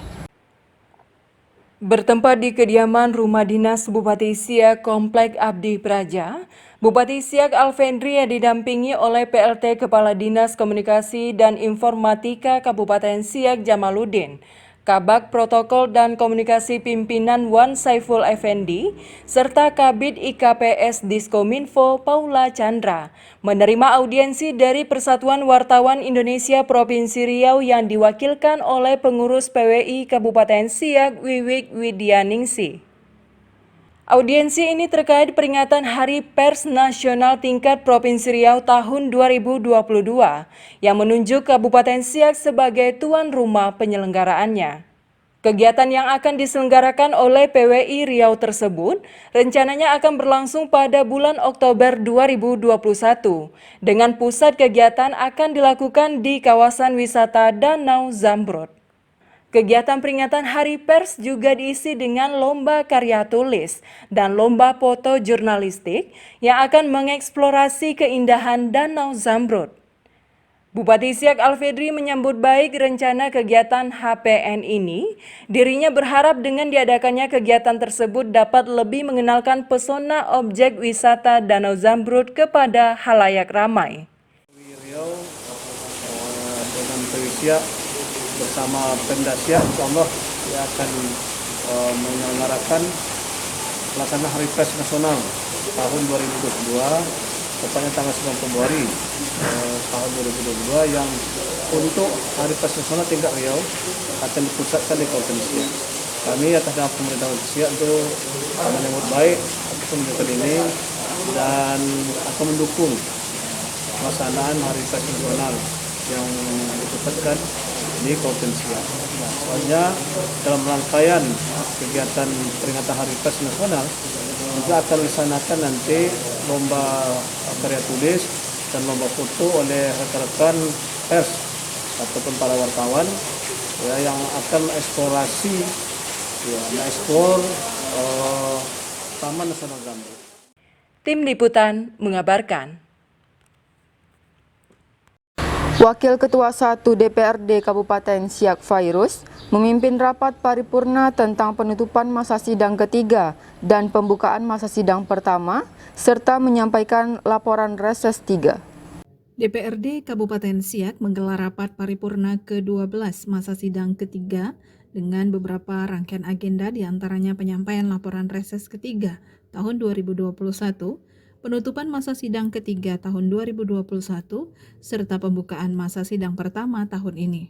Bertempat di kediaman Rumah Dinas Bupati Siak Komplek Abdi Praja, Bupati Siak Alfedri yang didampingi oleh PLT Kepala Dinas Komunikasi dan Informatika Kabupaten Siak Jamaluddin, Kabag Protokol dan Komunikasi Pimpinan Wan Saiful Effendi, serta Kabid IKPS Diskominfo Paula Chandra, menerima audiensi dari Persatuan Wartawan Indonesia Provinsi Riau yang diwakilkan oleh pengurus PWI Kabupaten Siak Wiwik Widyaningsih. Audiensi ini terkait peringatan Hari Pers Nasional tingkat Provinsi Riau tahun 2022 yang menunjuk Kabupaten Siak sebagai tuan rumah penyelenggaraannya. Kegiatan yang akan diselenggarakan oleh PWI Riau tersebut rencananya akan berlangsung pada bulan Oktober 2021 dengan pusat kegiatan akan dilakukan di kawasan wisata Danau Zamrud. Kegiatan peringatan Hari Pers juga diisi dengan lomba karya tulis dan lomba foto jurnalistik yang akan mengeksplorasi keindahan Danau Zamrud. Bupati Siak Alfedri menyambut baik rencana kegiatan HPN ini. Dirinya berharap dengan diadakannya kegiatan tersebut dapat lebih mengenalkan pesona objek wisata Danau Zamrud kepada halayak ramai. Riau dengan PWI bersama Pemda Siak, insyaallah dia akan menyelenggarakan pelaksanaan Hari Pers Nasional tahun 2022, tepatnya tanggal 9 Februari tahun 2022, yang untuk Hari Pers Nasional tingkat Riau akan dipusatkan di Kabupaten Siak. Kami atas nama pemerintah Siak itu menyambut baik kegiatan ini dan akan mendukung pelaksanaan Hari Pers Nasional yang dipusatkan di Kabupaten Siak. Soalnya dalam rangkaian kegiatan peringatan Hari Pers Nasional juga akan dilaksanakan nanti lomba karya tulis dan lomba foto oleh rekan-rekan pers ataupun para wartawan ya, yang akan eksplorasi mengeksplor Taman Nasional Zamrud. Tim Liputan mengabarkan. Wakil Ketua 1 DPRD Kabupaten Siak Fairuz memimpin rapat paripurna tentang penutupan masa sidang ketiga dan pembukaan masa sidang pertama, serta menyampaikan laporan reses 3. DPRD Kabupaten Siak menggelar rapat paripurna ke-12 masa sidang ketiga dengan beberapa rangkaian agenda, diantaranya penyampaian laporan reses ketiga tahun 2021, penutupan masa sidang ketiga tahun 2021, serta pembukaan masa sidang pertama tahun ini.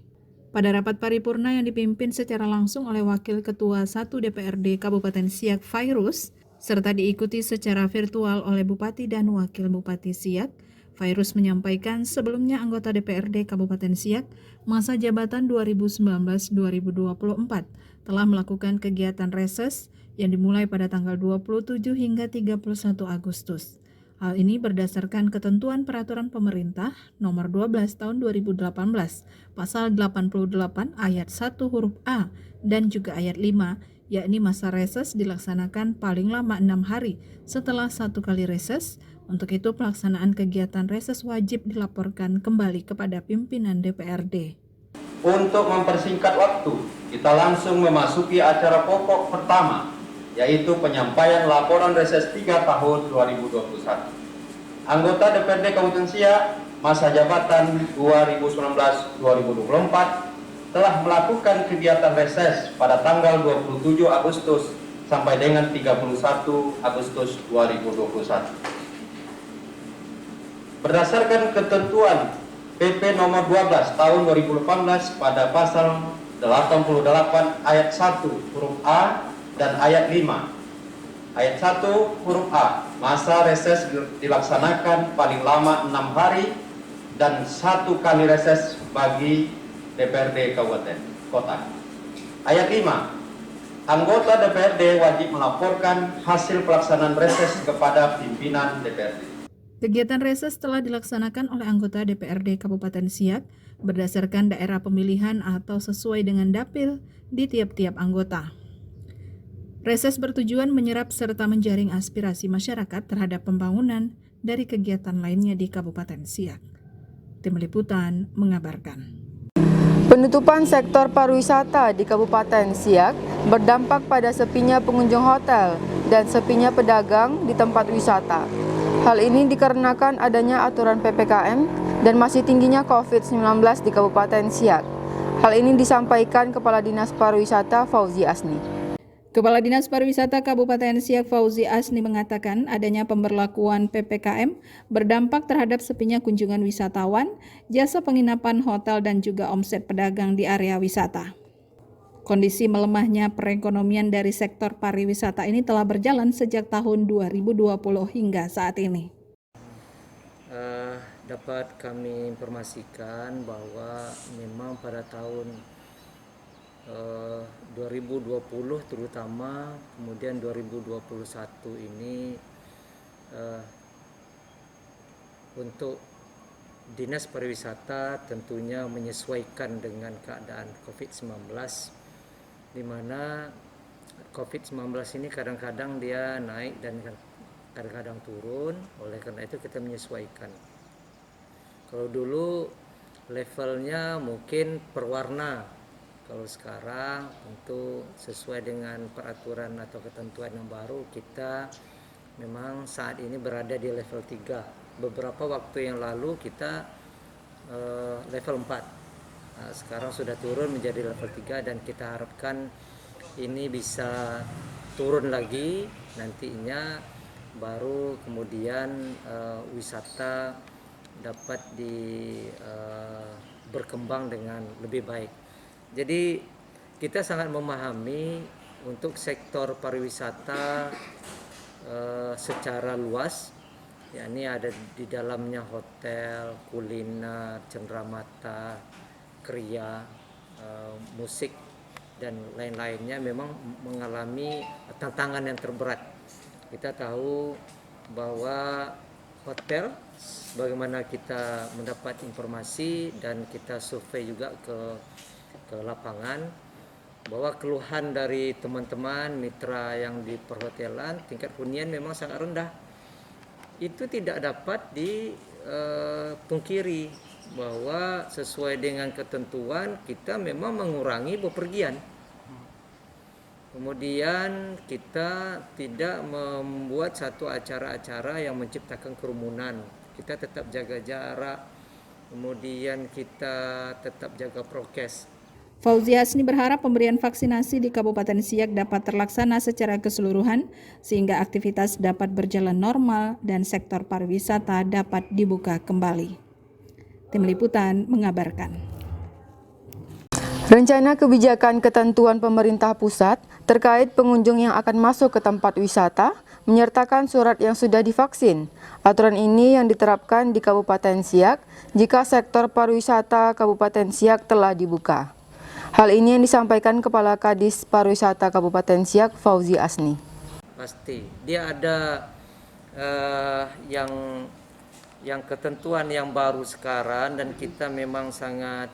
Pada rapat paripurna yang dipimpin secara langsung oleh Wakil Ketua 1 DPRD Kabupaten Siak Fairuz, serta diikuti secara virtual oleh Bupati dan Wakil Bupati Siak, Fairuz menyampaikan sebelumnya anggota DPRD Kabupaten Siak masa jabatan 2019-2024 telah melakukan kegiatan reses yang dimulai pada tanggal 27 hingga 31 Agustus. Hal ini berdasarkan ketentuan Peraturan Pemerintah Nomor 12 Tahun 2018, Pasal 88 Ayat 1 huruf A dan juga Ayat 5, yakni masa reses dilaksanakan paling lama 6 hari setelah 1 kali reses. Untuk itu pelaksanaan kegiatan reses wajib dilaporkan kembali kepada pimpinan DPRD. Untuk mempersingkat waktu, kita langsung memasuki acara pokok pertama, yaitu penyampaian laporan reses 3 tahun 2021. Anggota DPRD Kabupaten Siak masa jabatan 2019-2024 telah melakukan kegiatan reses pada tanggal 27 Agustus sampai dengan 31 Agustus 2021. Berdasarkan ketentuan PP nomor 12 tahun 2018 pada pasal 88 ayat 1 huruf A dan ayat 5. Ayat 1 huruf A, masa reses dilaksanakan paling lama 6 hari dan 1 kali reses bagi DPRD Kabupaten Kota. Ayat 5, anggota DPRD wajib melaporkan hasil pelaksanaan reses kepada pimpinan DPRD. Kegiatan reses telah dilaksanakan oleh anggota DPRD Kabupaten Siak berdasarkan daerah pemilihan atau sesuai dengan dapil di tiap-tiap anggota. Reses bertujuan menyerap serta menjaring aspirasi masyarakat terhadap pembangunan dari kegiatan lainnya di Kabupaten Siak. Tim Liputan mengabarkan. Penutupan sektor pariwisata di Kabupaten Siak berdampak pada sepinya pengunjung hotel dan sepinya pedagang di tempat wisata. Hal ini dikarenakan adanya aturan PPKM dan masih tingginya COVID-19 di Kabupaten Siak. Hal ini disampaikan Kepala Dinas Pariwisata Fauzi Asni. Kepala Dinas Pariwisata Kabupaten Siak Fauzi Asni mengatakan adanya pemberlakuan PPKM berdampak terhadap sepinya kunjungan wisatawan, jasa penginapan hotel dan juga omset pedagang di area wisata. Kondisi melemahnya perekonomian dari sektor pariwisata ini telah berjalan sejak tahun 2020 hingga saat ini. Dapat kami informasikan bahwa memang pada tahun 2020 terutama, kemudian 2021 ini untuk Dinas Pariwisata tentunya menyesuaikan dengan keadaan COVID-19, di mana COVID-19 ini kadang-kadang dia naik dan kadang-kadang turun. Oleh karena itu kita menyesuaikan. Kalau dulu levelnya mungkin perwarna, kalau sekarang tentu sesuai dengan peraturan atau ketentuan yang baru, kita memang saat ini berada di level 3. Beberapa waktu yang lalu kita level 4. Nah, sekarang sudah turun menjadi level 3 dan kita harapkan ini bisa turun lagi nantinya, baru kemudian wisata dapat berkembang dengan lebih baik. Jadi kita sangat memahami untuk sektor pariwisata secara luas, yakni ada di dalamnya hotel, kuliner, cenderamata, kriya, musik dan lain-lainnya memang mengalami tantangan yang terberat. Kita tahu bahwa hotel, bagaimana kita mendapat informasi dan kita survei juga ke lapangan, bahwa keluhan dari teman-teman mitra yang di perhotelan, tingkat hunian memang sangat rendah. Itu tidak dapat dipungkiri bahwa sesuai dengan ketentuan kita memang mengurangi bepergian. Kemudian kita tidak membuat satu acara-acara yang menciptakan kerumunan. Kita tetap jaga jarak, kemudian kita tetap jaga prokes. Fauzi Asni berharap pemberian vaksinasi di Kabupaten Siak dapat terlaksana secara keseluruhan sehingga aktivitas dapat berjalan normal dan sektor pariwisata dapat dibuka kembali. Tim Liputan mengabarkan. Rencana kebijakan ketentuan pemerintah pusat terkait pengunjung yang akan masuk ke tempat wisata menyertakan surat yang sudah divaksin. Aturan ini yang diterapkan di Kabupaten Siak jika sektor pariwisata Kabupaten Siak telah dibuka. Hal ini yang disampaikan Kepala Kadis Pariwisata Kabupaten Siak Fauzi Asni. Pasti dia ada yang ketentuan yang baru sekarang dan kita memang sangat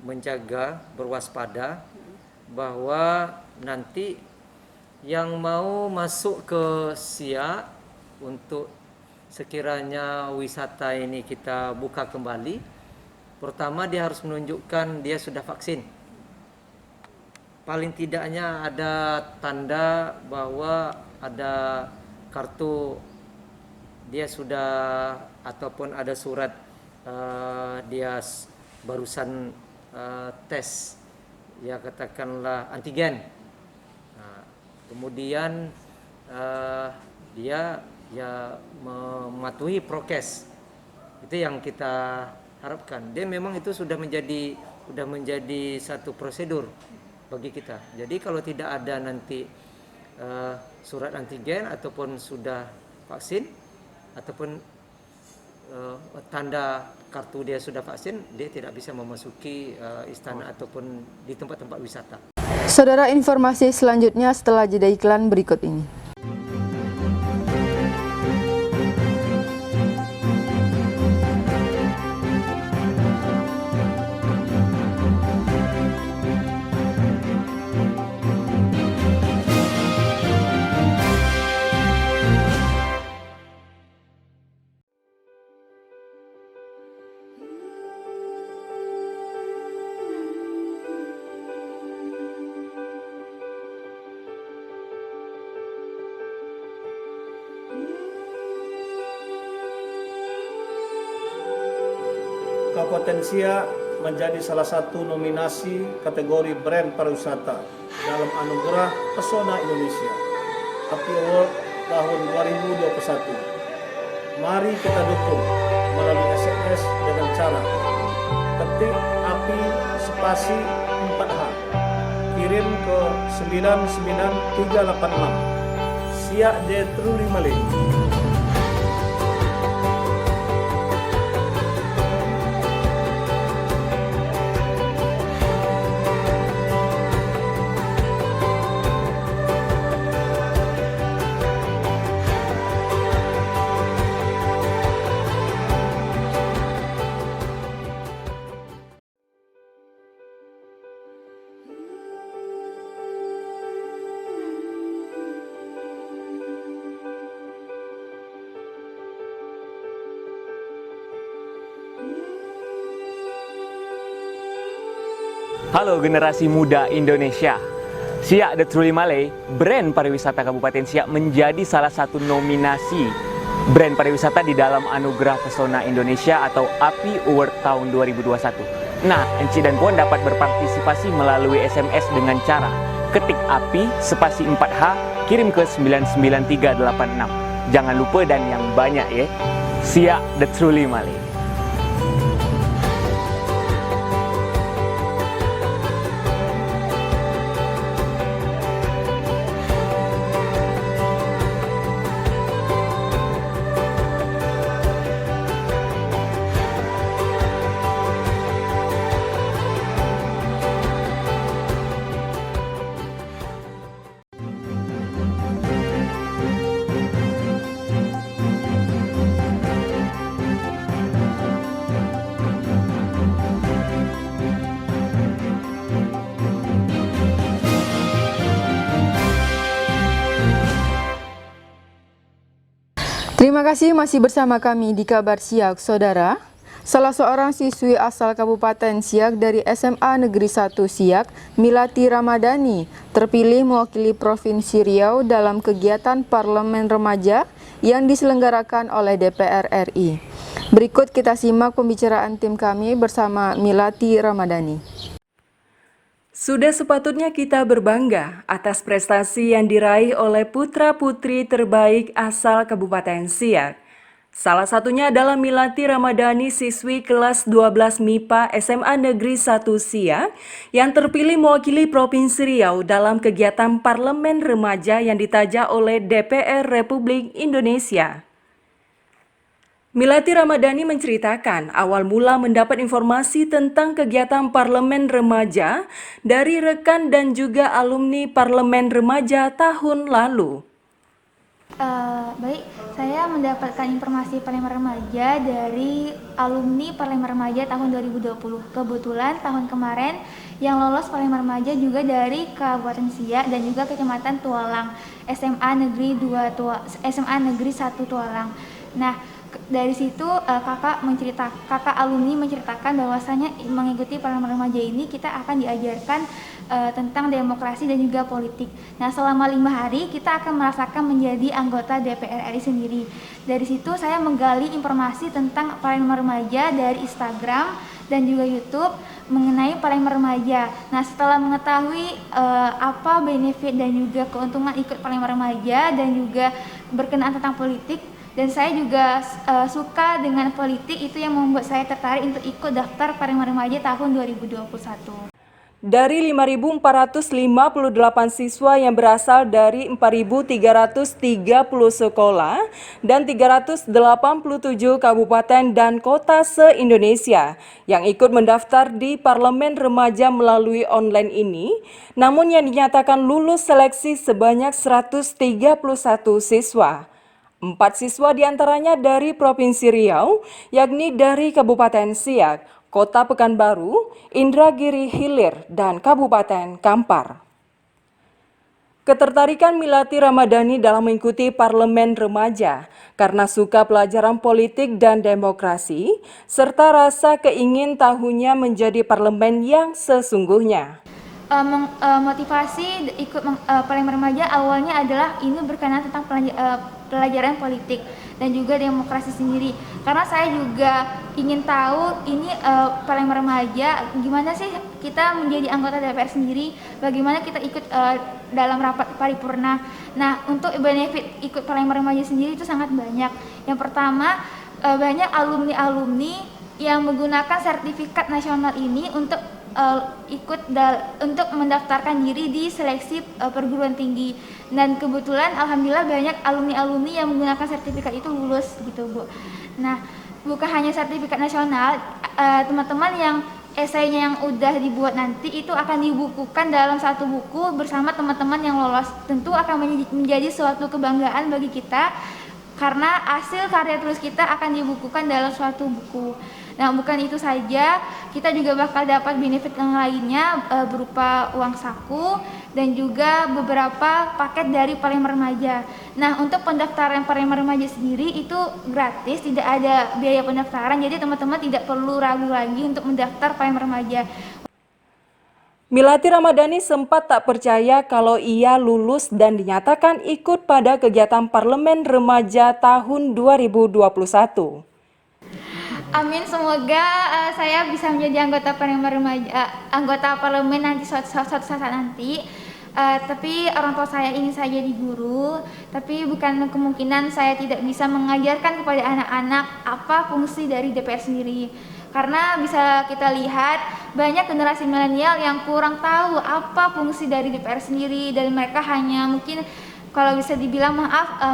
menjaga, berwaspada bahwa nanti yang mau masuk ke Siak untuk sekiranya wisata ini kita buka kembali, pertama dia harus menunjukkan dia sudah vaksin. Paling tidaknya ada tanda bahwa ada kartu dia sudah, ataupun ada surat dia barusan tes, ya katakanlah antigen. Nah, kemudian dia ya mematuhi prokes. Itu yang kita harapkan. Dia memang itu sudah menjadi satu prosedur bagi kita. Jadi kalau tidak ada nanti surat antigen ataupun sudah vaksin ataupun tanda kartu dia sudah vaksin, dia tidak bisa memasuki istana ataupun di tempat-tempat wisata. Saudara, informasi selanjutnya setelah jeda iklan berikut ini. Kabupaten Siak menjadi salah satu nominasi kategori brand pariwisata dalam Anugerah Pesona Indonesia API Award tahun 2021. Mari kita dukung melalui SMS dengan cara ketik API spasi 4H, kirim ke 99386 Siak The Truly Malay. Halo generasi muda Indonesia. Siak The Truly Malay, brand pariwisata Kabupaten Siak menjadi salah satu nominasi brand pariwisata di dalam Anugerah Pesona Indonesia atau API Award tahun 2021. Nah, Enci dan Puan dapat berpartisipasi melalui SMS dengan cara ketik API spasi 4H, kirim ke 99386. Jangan lupa dan yang banyak ya. Siak The Truly Malay. Terima kasih masih bersama kami di Kabar Siak, Saudara. Salah seorang siswi asal Kabupaten Siak dari SMA Negeri 1 Siak, Milati Ramadhani, terpilih mewakili Provinsi Riau dalam kegiatan Parlemen Remaja yang diselenggarakan oleh DPR RI. Berikut kita simak pembicaraan tim kami bersama Milati Ramadhani. Sudah sepatutnya kita berbangga atas prestasi yang diraih oleh putra-putri terbaik asal Kabupaten Siak. Salah satunya adalah Milati Ramadhani, siswi kelas 12 MIPA SMA Negeri 1 Siak yang terpilih mewakili Provinsi Riau dalam kegiatan Parlemen Remaja yang ditaja oleh DPR Republik Indonesia. Milati Ramadhani menceritakan awal mula mendapat informasi tentang kegiatan Parlemen Remaja dari rekan dan juga alumni Parlemen Remaja tahun lalu. Baik, saya mendapatkan informasi Parlemen Remaja dari alumni Parlemen Remaja tahun 2020. Kebetulan tahun kemarin yang lolos Parlemen Remaja juga dari Kabupaten Siak dan juga Kecamatan Tualang, SMA Negeri 1 Tualang. Nah, dari situ kakak alumni menceritakan bahwasanya mengikuti Parlemen Remaja ini kita akan diajarkan tentang demokrasi dan juga politik. Nah, selama 5 hari kita akan merasakan menjadi anggota DPR RI sendiri. Dari situ saya menggali informasi tentang Parlemen Remaja dari Instagram dan juga YouTube mengenai Parlemen Remaja. Nah, setelah mengetahui apa benefit dan juga keuntungan ikut Parlemen Remaja dan juga berkenaan tentang politik, dan saya juga suka dengan politik, itu yang membuat saya tertarik untuk ikut daftar Parlemen Remaja tahun 2021. Dari 5.458 siswa yang berasal dari 4.330 sekolah dan 387 kabupaten dan kota se-Indonesia yang ikut mendaftar di Parlemen Remaja melalui online ini, namun yang dinyatakan lulus seleksi sebanyak 131 siswa. 4 siswa diantaranya dari Provinsi Riau, yakni dari Kabupaten Siak, Kota Pekanbaru, Indragiri Hilir, dan Kabupaten Kampar. Ketertarikan Milati Ramadhani dalam mengikuti Parlemen Remaja karena suka pelajaran politik dan demokrasi, serta rasa keingin tahunya menjadi parlemen yang sesungguhnya. motivasi ikut Parlemen Remaja awalnya adalah ini berkenaan tentang pelajaran politik dan juga demokrasi sendiri. Karena saya juga ingin tahu ini Parlemen Remaja gimana sih kita menjadi anggota DPR sendiri, bagaimana kita ikut dalam rapat paripurna. Nah, untuk benefit ikut Parlemen Remaja sendiri itu sangat banyak. Yang pertama, banyak alumni-alumni yang menggunakan sertifikat nasional ini untuk untuk mendaftarkan diri di seleksi perguruan tinggi, dan kebetulan alhamdulillah banyak alumni-alumni yang menggunakan sertifikat itu lulus gitu, Bu. Nah, bukan hanya sertifikat nasional, teman-teman yang esainya yang udah dibuat nanti itu akan dibukukan dalam satu buku bersama teman-teman yang lolos. Tentu akan menjadi suatu kebanggaan bagi kita karena hasil karya tulis kita akan dibukukan dalam suatu buku. Nah, bukan itu saja, kita juga bakal dapat benefit yang lainnya berupa uang saku dan juga beberapa paket dari Parlemen Remaja. Nah, untuk pendaftaran Parlemen Remaja sendiri itu gratis, tidak ada biaya pendaftaran, jadi teman-teman tidak perlu ragu lagi untuk mendaftar Parlemen Remaja. Milati Ramadhani sempat tak percaya kalau ia lulus dan dinyatakan ikut pada kegiatan Parlemen Remaja tahun 2021. Amin, semoga saya bisa menjadi anggota Parlemen Remaja, anggota parlemen nanti suatu saat nanti. Tapi orang tua saya ingin saya jadi guru, tapi bukan kemungkinan saya tidak bisa mengajarkan kepada anak-anak apa fungsi dari DPR sendiri. Karena bisa kita lihat banyak generasi milenial yang kurang tahu apa fungsi dari DPR sendiri, dan mereka hanya mungkin kalau bisa dibilang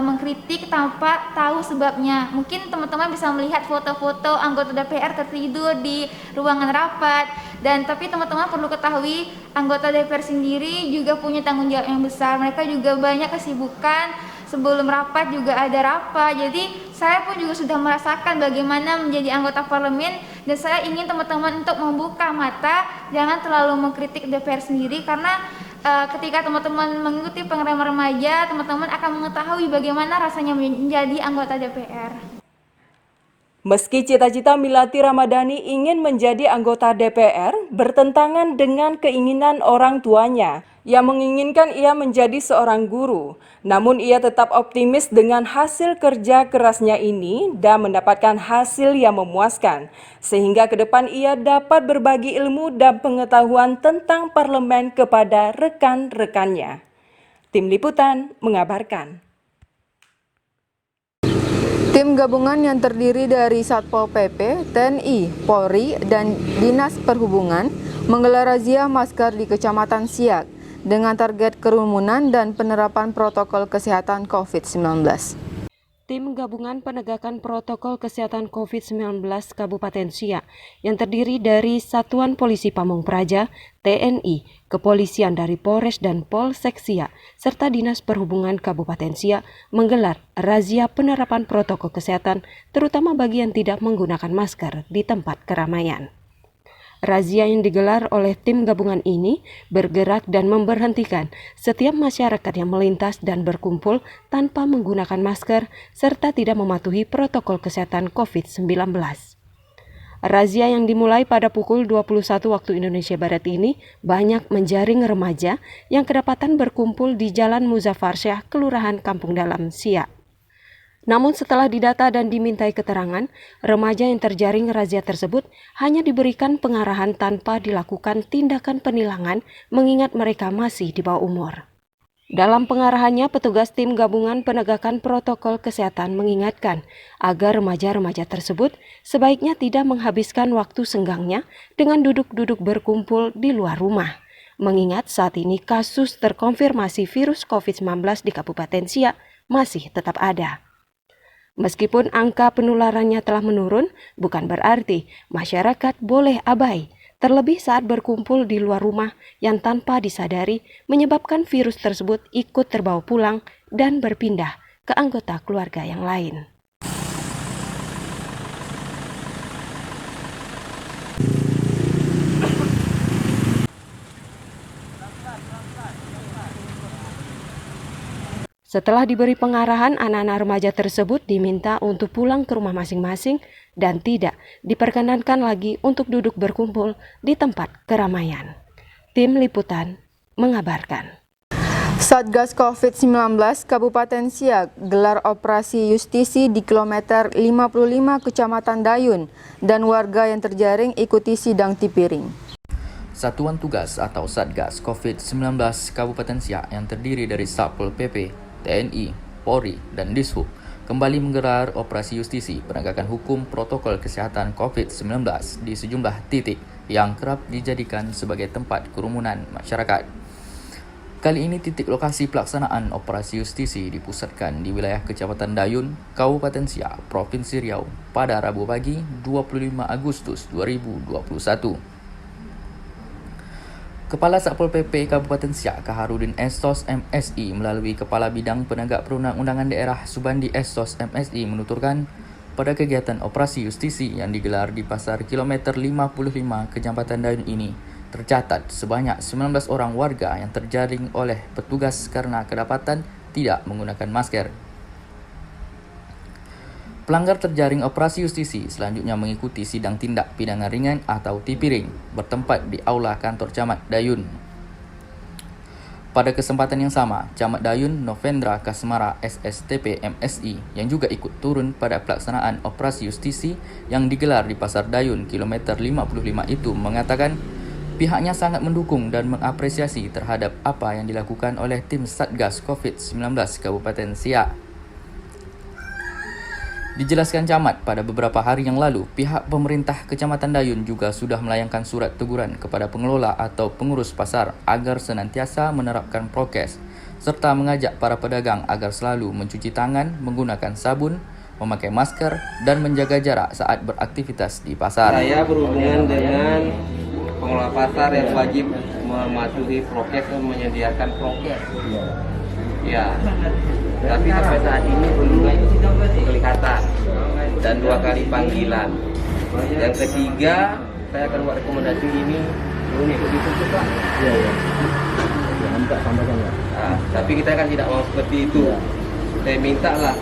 mengkritik tanpa tahu sebabnya. Mungkin teman-teman bisa melihat foto-foto anggota DPR tertidur di ruangan rapat, dan tapi teman-teman perlu ketahui anggota DPR sendiri juga punya tanggung jawab yang besar. Mereka juga banyak kesibukan, sebelum rapat juga ada rapat. Jadi saya pun juga sudah merasakan bagaimana menjadi anggota parlemen, dan saya ingin teman-teman untuk membuka mata, jangan terlalu mengkritik DPR sendiri, karena ketika teman-teman mengikuti Parlemen Remaja, teman-teman akan mengetahui bagaimana rasanya menjadi anggota DPR. Meski cita-cita Milati Ramadhani ingin menjadi anggota DPR bertentangan dengan keinginan orang tuanya yang menginginkan ia menjadi seorang guru, namun ia tetap optimis dengan hasil kerja kerasnya ini dan mendapatkan hasil yang memuaskan, sehingga ke depan ia dapat berbagi ilmu dan pengetahuan tentang parlemen kepada rekan-rekannya. Tim Liputan mengabarkan. Tim gabungan yang terdiri dari Satpol PP, TNI, Polri, dan Dinas Perhubungan menggelar razia masker di Kecamatan Siak dengan target kerumunan dan penerapan protokol kesehatan COVID-19. Tim Gabungan Penegakan Protokol Kesehatan COVID-19 Kabupaten Siak yang terdiri dari Satuan Polisi Pamung Praja, TNI, Kepolisian dari Polres dan Polsek Siak, serta Dinas Perhubungan Kabupaten Siak menggelar razia penerapan protokol kesehatan terutama bagi yang tidak menggunakan masker di tempat keramaian. Razia yang digelar oleh tim gabungan ini bergerak dan memberhentikan setiap masyarakat yang melintas dan berkumpul tanpa menggunakan masker serta tidak mematuhi protokol kesehatan COVID-19. Razia yang dimulai pada pukul 21 waktu Indonesia Barat ini banyak menjaring remaja yang kedapatan berkumpul di Jalan Muzaffar Syah, Kelurahan Kampung Dalam, Siak. Namun setelah didata dan dimintai keterangan, remaja yang terjaring razia tersebut hanya diberikan pengarahan tanpa dilakukan tindakan penilangan mengingat mereka masih di bawah umur. Dalam pengarahannya, petugas tim gabungan penegakan protokol kesehatan mengingatkan agar remaja-remaja tersebut sebaiknya tidak menghabiskan waktu senggangnya dengan duduk-duduk berkumpul di luar rumah. Mengingat saat ini kasus terkonfirmasi virus COVID-19 di Kabupaten Siak masih tetap ada. Meskipun angka penularannya telah menurun, bukan berarti masyarakat boleh abai, terlebih saat berkumpul di luar rumah yang tanpa disadari menyebabkan virus tersebut ikut terbawa pulang dan berpindah ke anggota keluarga yang lain. Setelah diberi pengarahan, anak-anak remaja tersebut diminta untuk pulang ke rumah masing-masing dan tidak diperkenankan lagi untuk duduk berkumpul di tempat keramaian. Tim Liputan mengabarkan. Satgas COVID-19 Kabupaten Siak gelar operasi justisi di kilometer 55 Kecamatan Dayun dan warga yang terjaring ikuti sidang Tipiring. Satuan Tugas atau Satgas COVID-19 Kabupaten Siak yang terdiri dari Satpol PP, TNI, Polri, dan Dishub kembali menggelar operasi justisi penegakan hukum protokol kesehatan COVID-19 di sejumlah titik yang kerap dijadikan sebagai tempat kerumunan masyarakat. Kali ini titik lokasi pelaksanaan operasi justisi dipusatkan di wilayah Kecamatan Dayun, Kabupaten Siak, Provinsi Riau pada Rabu pagi 25 Agustus 2021. Kepala Satpol PP Kabupaten Siak, Kaharudin Estos MSI melalui Kepala Bidang Penegak Perundang-undangan Daerah Subandi Estos MSI menuturkan pada kegiatan operasi justisi yang digelar di Pasar Kilometer 55 Kecamatan Dayun ini tercatat sebanyak 19 orang warga yang terjaring oleh petugas karena kedapatan tidak menggunakan masker. Pelanggar terjaring operasi justisi selanjutnya mengikuti sidang tindak pidana ringan atau Tipiring bertempat di Aula Kantor Camat Dayun. Pada kesempatan yang sama, Camat Dayun Novendra Kasmara SSTP MSI yang juga ikut turun pada pelaksanaan operasi justisi yang digelar di Pasar Dayun Kilometer 55 itu mengatakan pihaknya sangat mendukung dan mengapresiasi terhadap apa yang dilakukan oleh tim Satgas COVID-19 Kabupaten Siak. Dijelaskan Camat, pada beberapa hari yang lalu, pihak pemerintah Kecamatan Dayun juga sudah melayangkan surat teguran kepada pengelola atau pengurus pasar agar senantiasa menerapkan prokes, serta mengajak para pedagang agar selalu mencuci tangan, menggunakan sabun, memakai masker, dan menjaga jarak saat beraktivitas di pasar. Saya berhubungan dengan pengelola pasar yang wajib mematuhi prokes dan menyediakan prokes. Ya, tapi sampai saat ini belum kelihatan dan 2 kali panggilan. Yang ketiga, saya akan buat rekomendasi ini begitu juga. Iya. Tapi kita kan tidak mau seperti itu. Saya minta lah,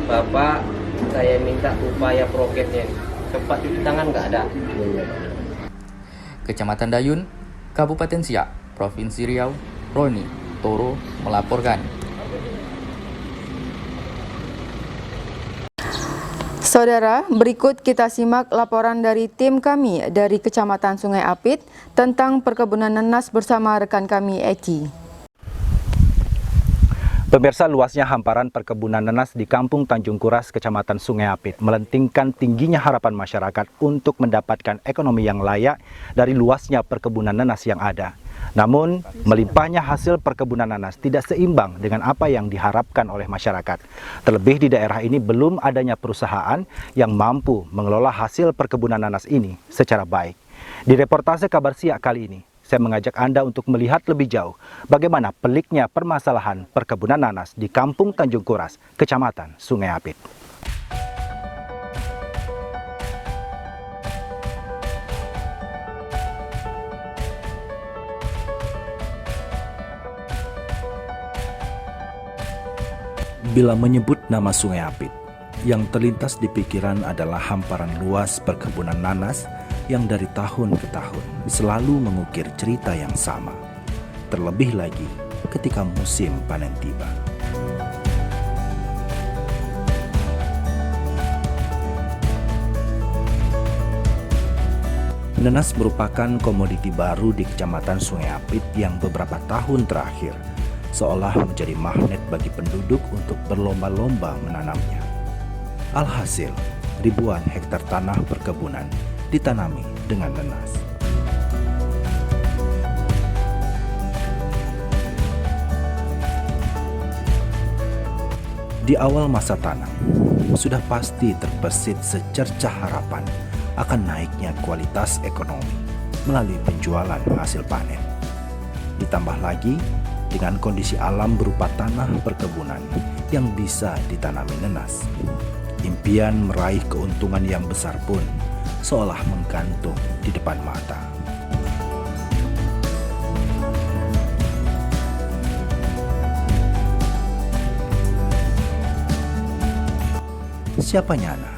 Bapak, saya minta upaya prokesnya. Tempat cuci tangan nggak ada. Kecamatan Dayun, Kabupaten Siak, Provinsi Riau, Roni Toro melaporkan. Saudara, berikut kita simak laporan dari tim kami dari Kecamatan Sungai Apit tentang perkebunan nanas bersama rekan kami Eki. Pemirsa, luasnya hamparan perkebunan nanas di Kampung Tanjung Kuras, Kecamatan Sungai Apit melentingkan tingginya harapan masyarakat untuk mendapatkan ekonomi yang layak dari luasnya perkebunan nanas yang ada. Namun, melimpahnya hasil perkebunan nanas tidak seimbang dengan apa yang diharapkan oleh masyarakat. Terlebih di daerah ini belum adanya perusahaan yang mampu mengelola hasil perkebunan nanas ini secara baik. Di reportase Kabar Siak kali ini, saya mengajak Anda untuk melihat lebih jauh bagaimana peliknya permasalahan perkebunan nanas di Kampung Tanjung Kuras, Kecamatan Sungai Apit. Bila menyebut nama Sungai Apit, yang terlintas di pikiran adalah hamparan luas perkebunan nanas yang dari tahun ke tahun selalu mengukir cerita yang sama. Terlebih lagi ketika musim panen tiba. Nanas merupakan komoditi baru di Kecamatan Sungai Apit yang beberapa tahun terakhir seolah menjadi magnet bagi penduduk untuk berlomba-lomba menanamnya. Alhasil, ribuan hektar tanah perkebunan ditanami dengan nanas. Di awal masa tanam, sudah pasti terbesit secercah harapan akan naiknya kualitas ekonomi melalui penjualan hasil panen. Ditambah lagi dengan kondisi alam berupa tanah perkebunan yang bisa ditanami nanas. Impian meraih keuntungan yang besar pun seolah menggantung di depan mata. Siapa nyana,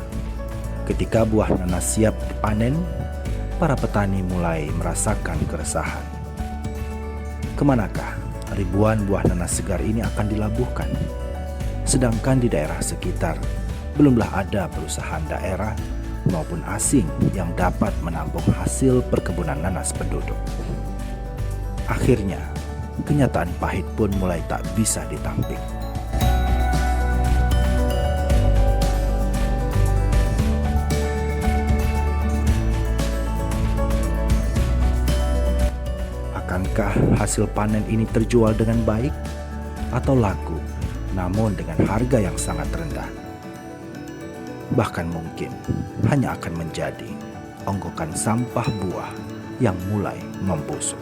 ketika buah nanas siap dipanen, para petani mulai merasakan keresahan. Kemanakah ribuan buah nanas segar ini akan dilabuhkan? Sedangkan di daerah sekitar, belumlah ada perusahaan daerah maupun asing yang dapat menampung hasil perkebunan nanas penduduk. Akhirnya, kenyataan pahit pun mulai tak bisa ditampik. Akankah hasil panen ini terjual dengan baik atau laku, namun dengan harga yang sangat rendah? Bahkan mungkin hanya akan menjadi onggokan sampah buah yang mulai membusuk.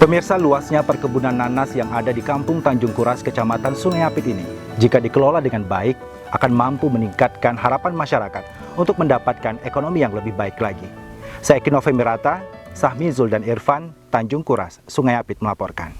Pemirsa, luasnya perkebunan nanas yang ada di Kampung Tanjung Kuras, Kecamatan Sungai Apit ini, jika dikelola dengan baik, akan mampu meningkatkan harapan masyarakat untuk mendapatkan ekonomi yang lebih baik lagi. Saya Eki Nove Mirata, Sahmizul dan Irfan, Tanjung Kuras, Sungai Apit melaporkan.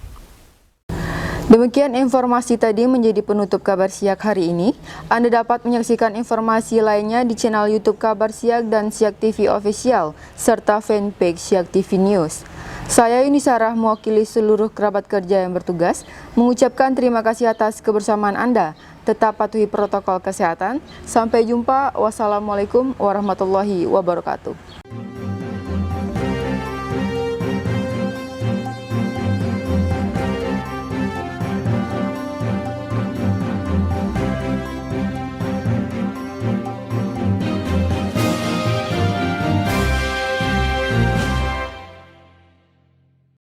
Demikian informasi tadi menjadi penutup Kabar Siak hari ini. Anda dapat menyaksikan informasi lainnya di channel YouTube Kabar Siak dan Siak TV Official, serta fanpage Siak TV News. Saya Yuni Sarah mewakili seluruh kerabat kerja yang bertugas, mengucapkan terima kasih atas kebersamaan Anda. Tetap patuhi protokol kesehatan. Sampai jumpa. Wassalamualaikum warahmatullahi wabarakatuh.